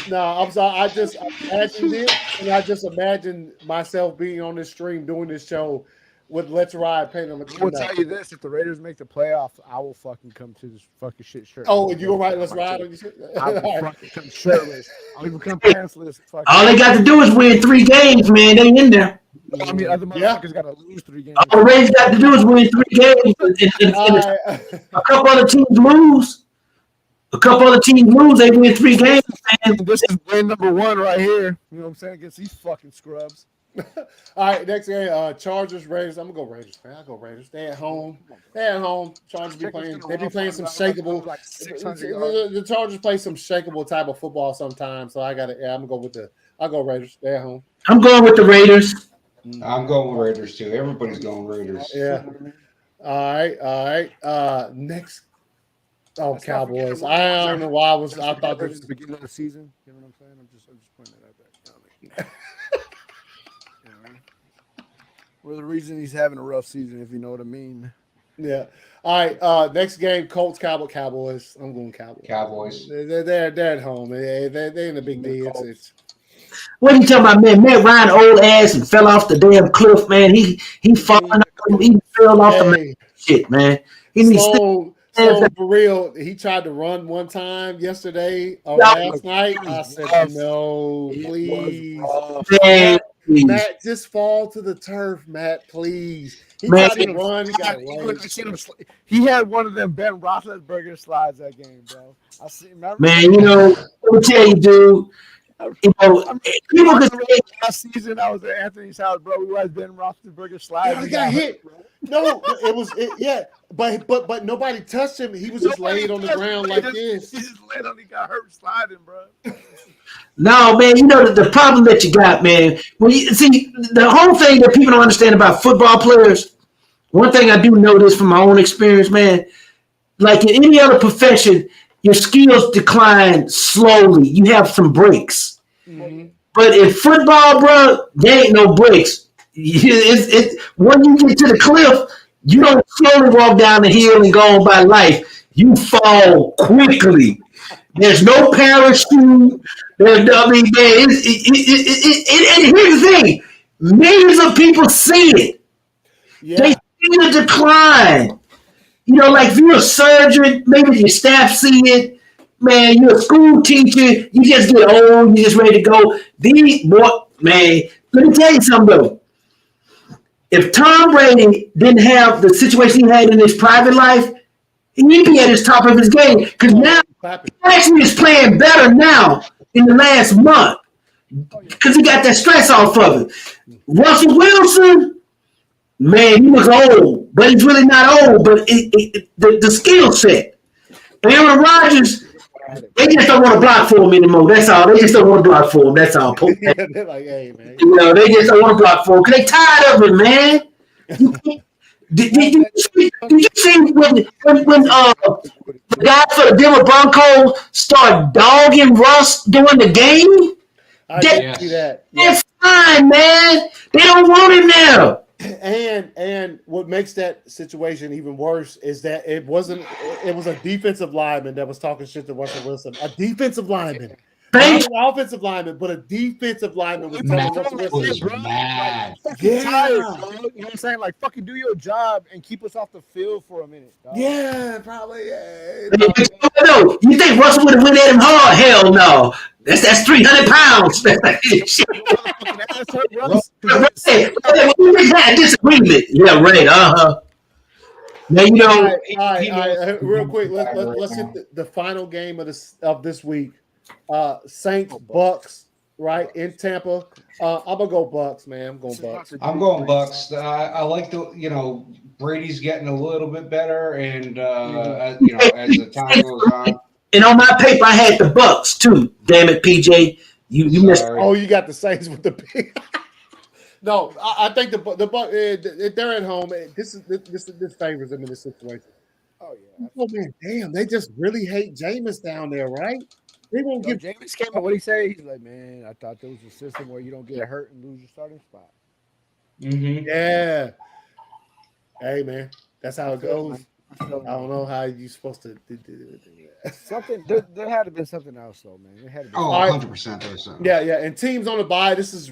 No, I'm sorry. I imagined it, And I just imagine myself being on this stream doing this show with Let's Ride paint on the. I will tell you this: if the Raiders make the playoffs, I will fucking come to this fucking shit shirt. Oh, you go right? Let's Ride on your shit. I will fucking come shirtless. I'll even come pantsless. All they got to do is win 3 games, man. They in there. I mean, other motherfuckers got to lose 3 games. All the Raiders got to do is win 3 games. And a couple other teams lose. They win 3 games, man. This is win number 1 right here. You know what I'm saying? Against these fucking scrubs. All right, next game, Chargers, Raiders. I'm gonna go Raiders, man. I'll go Raiders. They at home. Chargers be playing. They be playing some shakeable. The Chargers play some shakeable type of football sometimes. So I got to. Yeah, I'm gonna go I'll go Raiders. They at home. I'm going with the Raiders. I'm going with Raiders too. Everybody's going Raiders. Yeah. All right. Next. Oh, Cowboys. I don't know why I thought this was the beginning of the season. You know what I'm saying? I'm just pointing that out there. You know what I mean? Well, the reason he's having a rough season, if you know what I mean. Yeah. All right. Next game, Colts, Cowboys. I'm going Cowboys. They're at home. They're in the big D. What are you talking about, man? Matt Ryan, old ass, and fell off the damn cliff, man. He falling off. He fell off the shit, man. Sloan, for real, he tried to run one time yesterday or last night. I said, no, please. Matt, just fall to the turf, Matt, please. He tried to run. He had one of them Ben Roethlisberger slides that game, bro. Man, you know, let me tell you, dude. You know, people could say last season I was at Anthony's house, bro. We watched Ben Roethlisberger slide. Yeah, he got hit. No, yeah, but nobody touched him. He was just laid on the ground like this. He just laid on. He got hurt sliding, bro. No, man. You know the problem that you got, man. When you see the whole thing that people don't understand about football players. One thing I do notice from my own experience, man. Like in any other profession, your skills decline slowly. You have some breaks. Mm-hmm. But in football, bro, there ain't no breaks. When you get to the cliff, you don't slowly walk down the hill and go on by life. You fall quickly. There's no parachute. And here's the thing. Millions of people see it. Yeah. They see the decline. You know, like if you're a surgeon, maybe your staff see it. Man, you're a school teacher. You just get old. You're just ready to go. Man, let me tell you something, though. If Tom Brady didn't have the situation he had in his private life, he'd be at his top of his game. Because now, he actually is playing better now in the last month. Because he got that stress off of it. Russell Wilson, man, he looks old. But he's really not old. But the skill set. Aaron Rodgers, they just don't want to block for him anymore. That's all. They just don't want to block for him. That's all. Yeah, they're like, hey, man. You know, they just don't want to block for him because they tired of it, man. Did you see when the guy for the Denver Broncos started dogging Russ during the game? I didn't see that. That's fine, man. They don't want him now. And what makes that situation even worse is that it was a defensive lineman that was talking shit to Russell Wilson. A defensive lineman. Not an offensive lineman, but a defensive lineman was telling Russell Wilson. Tired, bro. You know what I'm saying? Like, fucking do your job and keep us off the field for a minute, dog. Yeah, probably. Yeah. No, you think Russell would have went at him hard? Hell no. That's 300 pounds. We had disagreement. Yeah, right. Now you know. All right. Real quick, let's hit the final game of this week. Saints Bucks, right in Tampa. I'm gonna go Bucks, man. I'm going Bucks. I'm going Bucks. I like Brady's getting a little bit better, and as the time goes on. And on my paper, I had the Bucks too. Damn it, PJ, you missed. Oh, you got the Saints with the big. No, I think the Bucks. They're at home. This favors them in this situation. Oh yeah. Oh man, damn! They just really hate Jameis down there, right? They won't give Jameis came up. What he say? He's like, man, I thought there was a system where you don't get hurt and lose your starting spot. Mm-hmm. Yeah. Hey man, that's how it goes. I don't know how you supposed to do that. Something there had to have been something else though, man. It had to be 100% there's something. Yeah. And teams on the bye. This is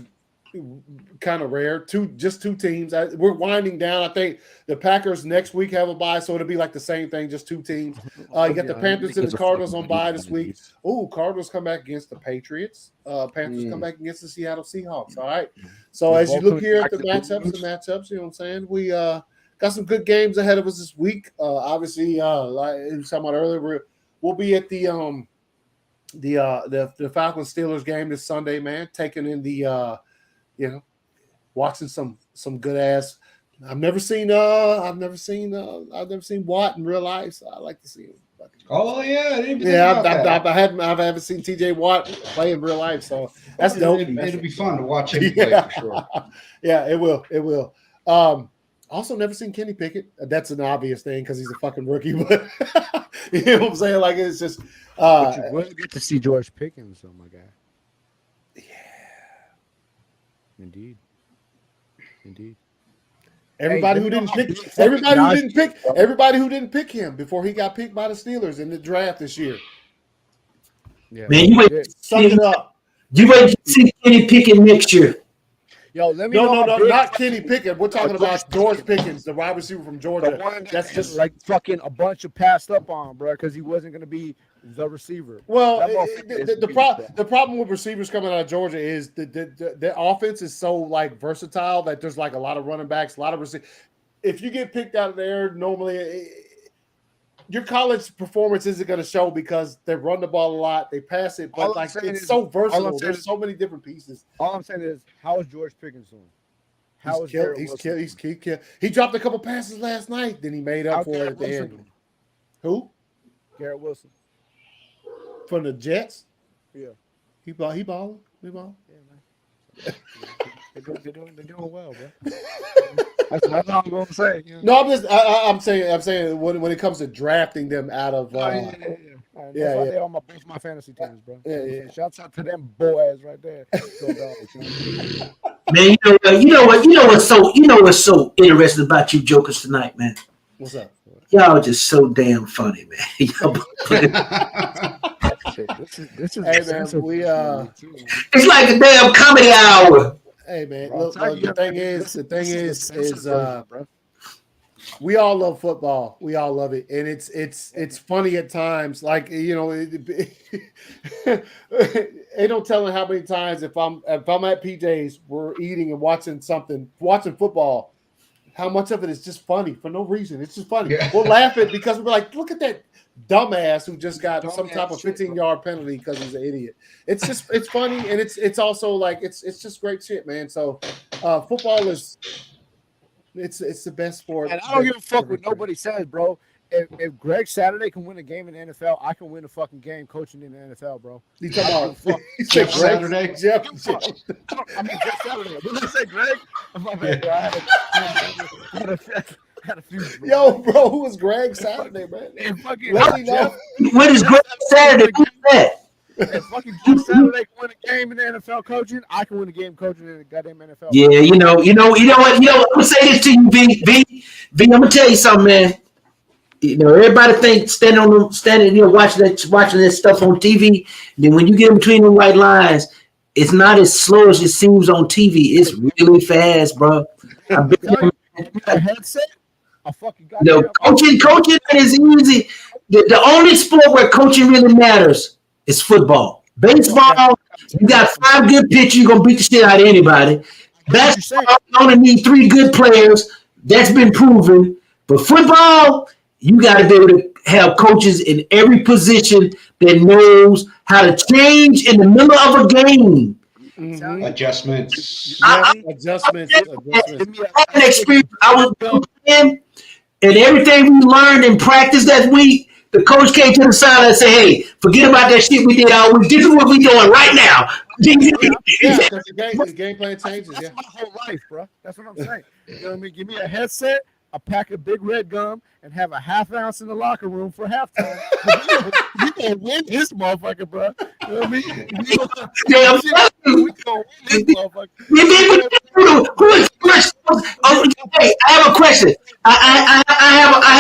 kind of rare. Just two teams. We're winding down. I think the Packers next week have a bye, so it'll be like the same thing, just two teams. You got the Panthers and the Cardinals on bye this week. Oh, Cardinals come back against the Patriots. Panthers come back against the Seattle Seahawks. All right. So as you look here at the matchups, you know what I'm saying? We got some good games ahead of us this week. Obviously, like I was talking about earlier, we'll be at the Falcons Steelers game this Sunday, man. Taking in the watching some good ass. I've never seen Watt in real life, so I like to see him. Oh yeah, I haven't seen TJ Watt play in real life, so that's dope. It'll be fun to watch him play for sure. Yeah, it will. Also, never seen Kenny Pickett. That's an obvious thing because he's a fucking rookie, but you know what I'm saying? Like it's just. But you will get to see George Pickens, though, my guy. Yeah. Indeed. Everybody who didn't pick him before he got picked by the Steelers in the draft this year. Yeah, man, you wait. Suck it up. You wait to see Kenny Pickett next year. Yo, let me No, not Kenny Pickett. We're talking about George Pickens, the wide receiver from Georgia. That's just like fucking a bunch of passed up on, bro, because he wasn't going to be the receiver. Well, the problem with receivers coming out of Georgia is the offense is so like versatile that there's like a lot of running backs, a lot of receivers. If you get picked out of there, normally your college performance isn't going to show because they run the ball a lot, they pass it, but like it's so versatile. There's so many different pieces. All I'm saying is, how is George Pickens doing? He's killed. He dropped a couple passes last night, then he made up for it at the end. Who? Garrett Wilson. From the Jets? Yeah. He balling. Yeah, man. They're doing well, bro. That's all I'm gonna say. You know? No, I'm saying when it comes to drafting them out of That's why they're on both my fantasy teams, bro. Yeah. Shouts out to them boys right there. Man, you know what's so interesting about you jokers tonight, man. What's up? Y'all just so damn funny, man. This is hey man, it's like a damn comedy hour. Hey man, look, the thing is we all love football. We all love it, and it's funny at times. Like ain't no telling how many times if I'm at PJ's, we're eating and watching football. How much of it is just funny for no reason? It's just funny. Yeah. We'll laugh at because we're like, look at that dumbass who just got some type of 15-yard penalty because he's an idiot. It's funny, and it's also like it's just great shit, man. So football is it's the best sport. And I don't give a fuck what nobody says, bro. If Greg Saturday can win a game in the NFL, I can win a fucking game coaching in the NFL, bro. You talking about Jeff Saturday? Jeff. I mean Jeff Saturday. Did I say Greg? My bad, bro. I had a few. Yo, bro, who was Greg Saturday, man? What is Greg Saturday? Who's that? If fucking Jeff Saturday can win a game in the NFL coaching, I can win a game coaching in the goddamn NFL. Yeah, you know what? I'm gonna say this to you, V. I'm gonna tell you something, man. Everybody thinks standing, watching that stuff on TV. Then when you get in between the white lines, it's not as slow as it seems on TV. It's really fast, bro. A headset. Coaching is easy. The only sport where coaching really matters is football. Baseball, you got 5 good pitchers, you're gonna beat the shit out of anybody. Basketball, you only need 3 good players. That's been proven. But football, you got to be able to have coaches in every position that knows how to change in the middle of a game. Mm-hmm. Adjustments. Adjustments. I had an experience. I was playing, and everything we learned in practice that week, the coach came to the side and said, "Hey, forget about that shit we did all week. This is what we're doing right now." Because the game plan changes. That's my whole life, bro. That's what I'm saying. You know what I mean? Give me a headset, a pack of Big Red gum, and have a half ounce in the locker room for halftime. We gonna win this motherfucker, bro. You know what I mean? We gonna win this motherfucker. Who is worst. Oh, hey, I have a question. I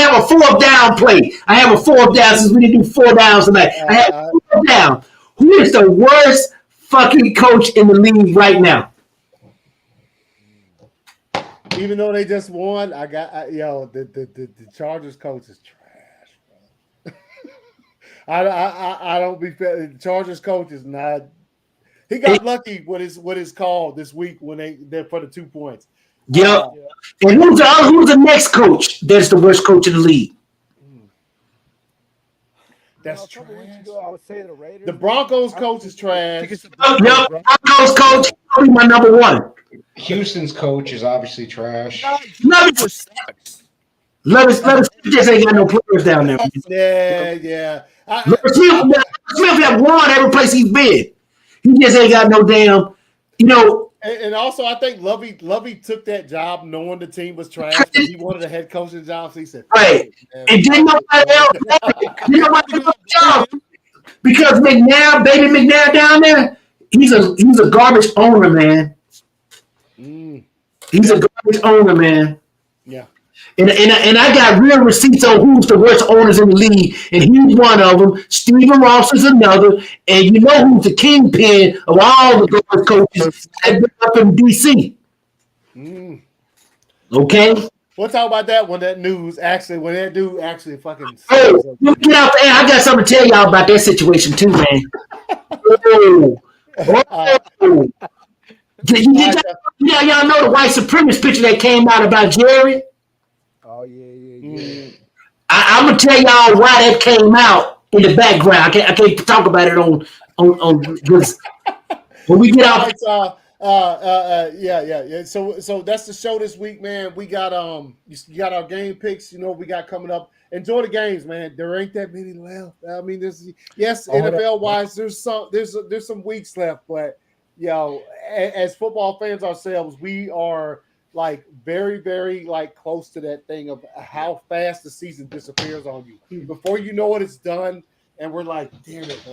have a fourth down play. I have a fourth down since we didn't do 4 downs tonight. I have a fourth down. Who is the worst fucking coach in the league right now? Even though they just won, the Chargers coach is trash, bro. I don't be fair. The Chargers coach is not. He got lucky with his call this week when they for the 2 points. Yep. And who's the next coach that's the worst coach in the league? That's a couple trash. weeks ago, I would say the Raiders. The Broncos coach is trash. Yep. Broncos coach is my number one. Houston's coach is obviously trash. Levis just ain't got no players down there. Yeah. Smith have won every place he's been. He just ain't got no damn, And also, I think Lovey took that job knowing the team was trash. And he wanted a head coaching job, so he said, right. And didn't nobody else do the job. Because baby McNair down there, he's a garbage owner, man. He's a garbage owner, man. Yeah. And I got real receipts on who's the worst owners in the league, and he's one of them. Stephen Ross is another, and you know who's the kingpin of all the garbage coaches up in DC. Okay. We'll talk about that when that dude actually fucking. Hey, you get out there. I got something to tell y'all about that situation too, man. Y'all know the white supremacist picture that came out about Jerry? Oh yeah. I'm gonna tell y'all why that came out in the background. I can't talk about it on this. When we get out. Yeah. So that's the show this week, man. We got you got our game picks. We got coming up. Enjoy the games, man. There ain't that many left. I mean, NFL wise, there's some weeks left, but as football fans ourselves, we are like very, very like close to that thing of how fast the season disappears on you. Before you know it, it's done. And we're like, damn it,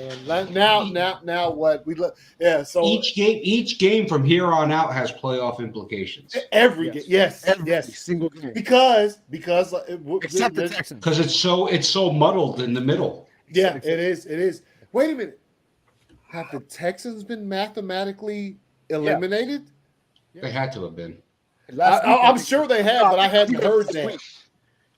man. Now what? So each game from here on out has playoff implications. Every single game. Because except the Texans. Because it's so muddled in the middle. Yeah, it is. Wait a minute. Have the Texans been mathematically eliminated? Yeah. They had to have been. I'm sure they have, but I hadn't heard that.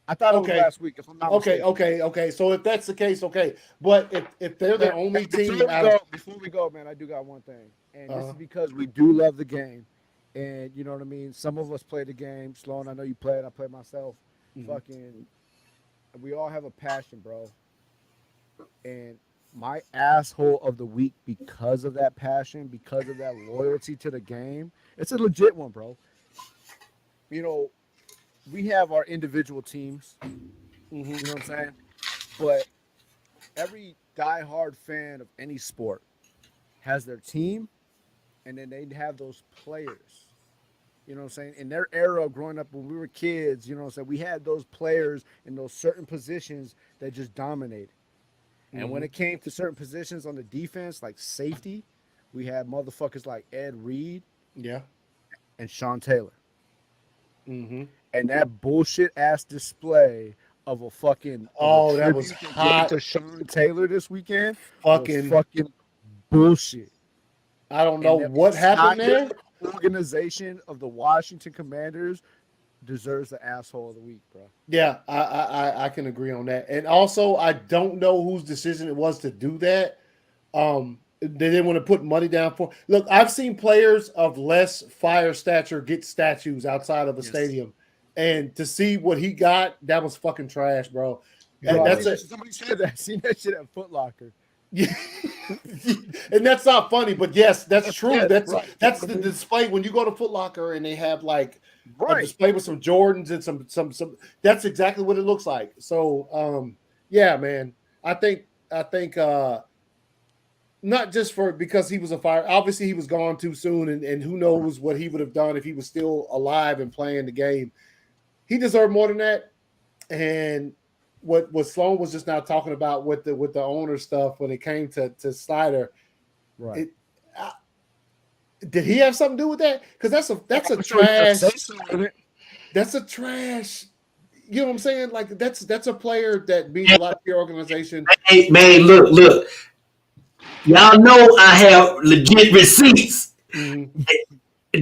I thought it was last week. If I'm not mistaken. Okay. So if that's the case, okay. But if they're the only team before we go, man, I do got one thing, and this is because we do love the game, and you know what I mean. Some of us play the game. Sloan, I know you play it. I play myself. Fucking, we all have a passion, bro. And my asshole of the week, because of that passion, because of that loyalty to the game, it's a legit one, bro. We have our individual teams, you know what I'm saying? But every diehard fan of any sport has their team, and then they have those players. You know what I'm saying? In their era of growing up when we were kids, you know what I'm saying? We had those players in those certain positions that just dominated. And when it came to certain positions on the defense, like safety, we had motherfuckers like Ed Reed and Sean Taylor. And that bullshit ass display of a fucking that was hot to Sean Taylor this weekend. Fucking bullshit. I don't know what happened there. The organization of the Washington Commanders deserves the asshole of the week, bro. Yeah, I can agree on that. And also, I don't know whose decision it was to do that. They didn't want to put money down for. Look, I've seen players of less fire stature get statues outside of a stadium. And to see what he got, that was fucking trash, bro. Somebody said that. I seen that shit at Foot Locker. Yeah. And that's not funny, but yes, that's true. That's the display when you go to Foot Locker and they have like a display with some Jordans and some. That's exactly what it looks like. So, yeah, man. I think not just because he was a fire. Obviously, he was gone too soon, and who knows what he would have done if he was still alive and playing the game. He deserved more than that. And what Sloan was just now talking about with the owner stuff when it came to Snyder, right? Did he have something to do with that? Because that's a trash. That's a trash. You know what I'm saying? Like that's a player that means a lot to your organization. Hey, man, look. Y'all know I have legit receipts. Mm-hmm.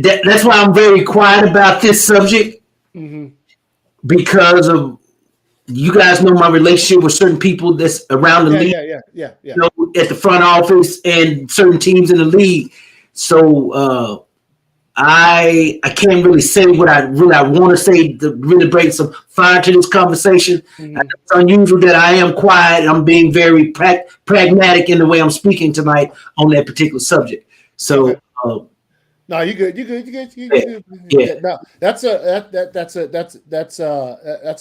That's why I'm very quiet about this subject, because of, you guys know my relationship with certain people that's around the league. Yeah. You know, at the front office and certain teams in the league. So I can't really say what I want to say to really bring some fire to this conversation. It's unusual that I am quiet. I'm being very pragmatic in the way I'm speaking tonight on that particular subject. So. Okay. No, you good. Yeah. No, that's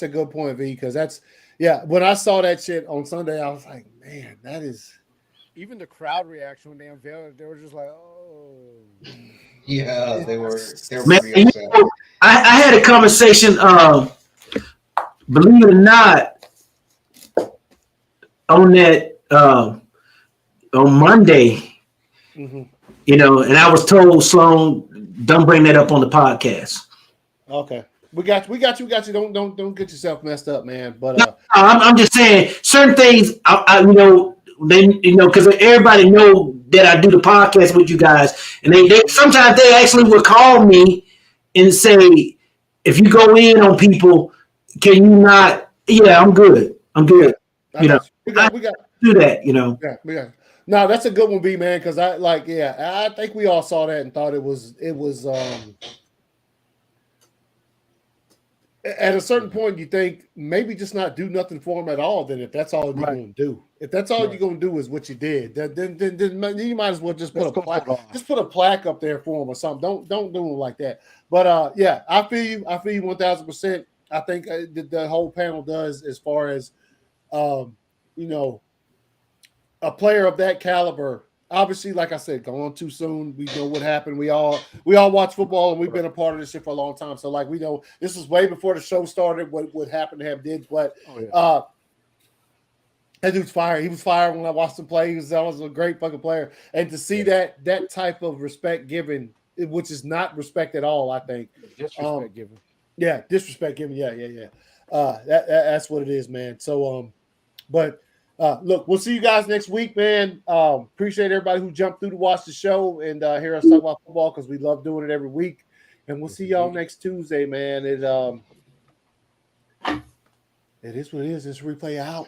a good point, V. Because when I saw that shit on Sunday, I was like, man, that is. Even the crowd reaction when they unveiled it, they were just like, oh. Yeah, they were Man, pretty upset. you know, I had a conversation, believe it or not, on that on Monday, you know, and I was told, Sloan, don't bring that up on the podcast. Okay. We got you. Don't get yourself messed up, man. But no, I'm just saying certain things. I you know, then because everybody know that I do the podcast with you guys, and they sometimes they actually will call me and say, if you go in on people, can you not? Yeah, I'm good. Yeah, we got do that. Yeah, we got. No, that's a good one, B, man. Because I think we all saw that and thought it was. At a certain point, you think maybe just not do nothing for him at all. Then, if that's all you're going to do, if that's all you're going to do is what you did, then you might as well just put a plaque up there for him or something. Don't do him like that. But I feel you 1,000%. I think the whole panel does, as far as a player of that caliber. Obviously, like I said, going too soon. We know what happened. We all watch football, and we've been a part of this shit for a long time. So, we know this was way before the show started. What happened to him did, but that dude's fire. He was fire when I watched him play. He was a great fucking player, and to see that type of respect given, which is not respect at all, I think. Disrespect given. Yeah, disrespect given. Yeah. That's what it is, man. So, but. Look, we'll see you guys next week, man. Appreciate everybody who jumped through to watch the show and hear us talk about football, because we love doing it every week. And we'll see y'all next Tuesday, man. It is what it is. It's Replay out.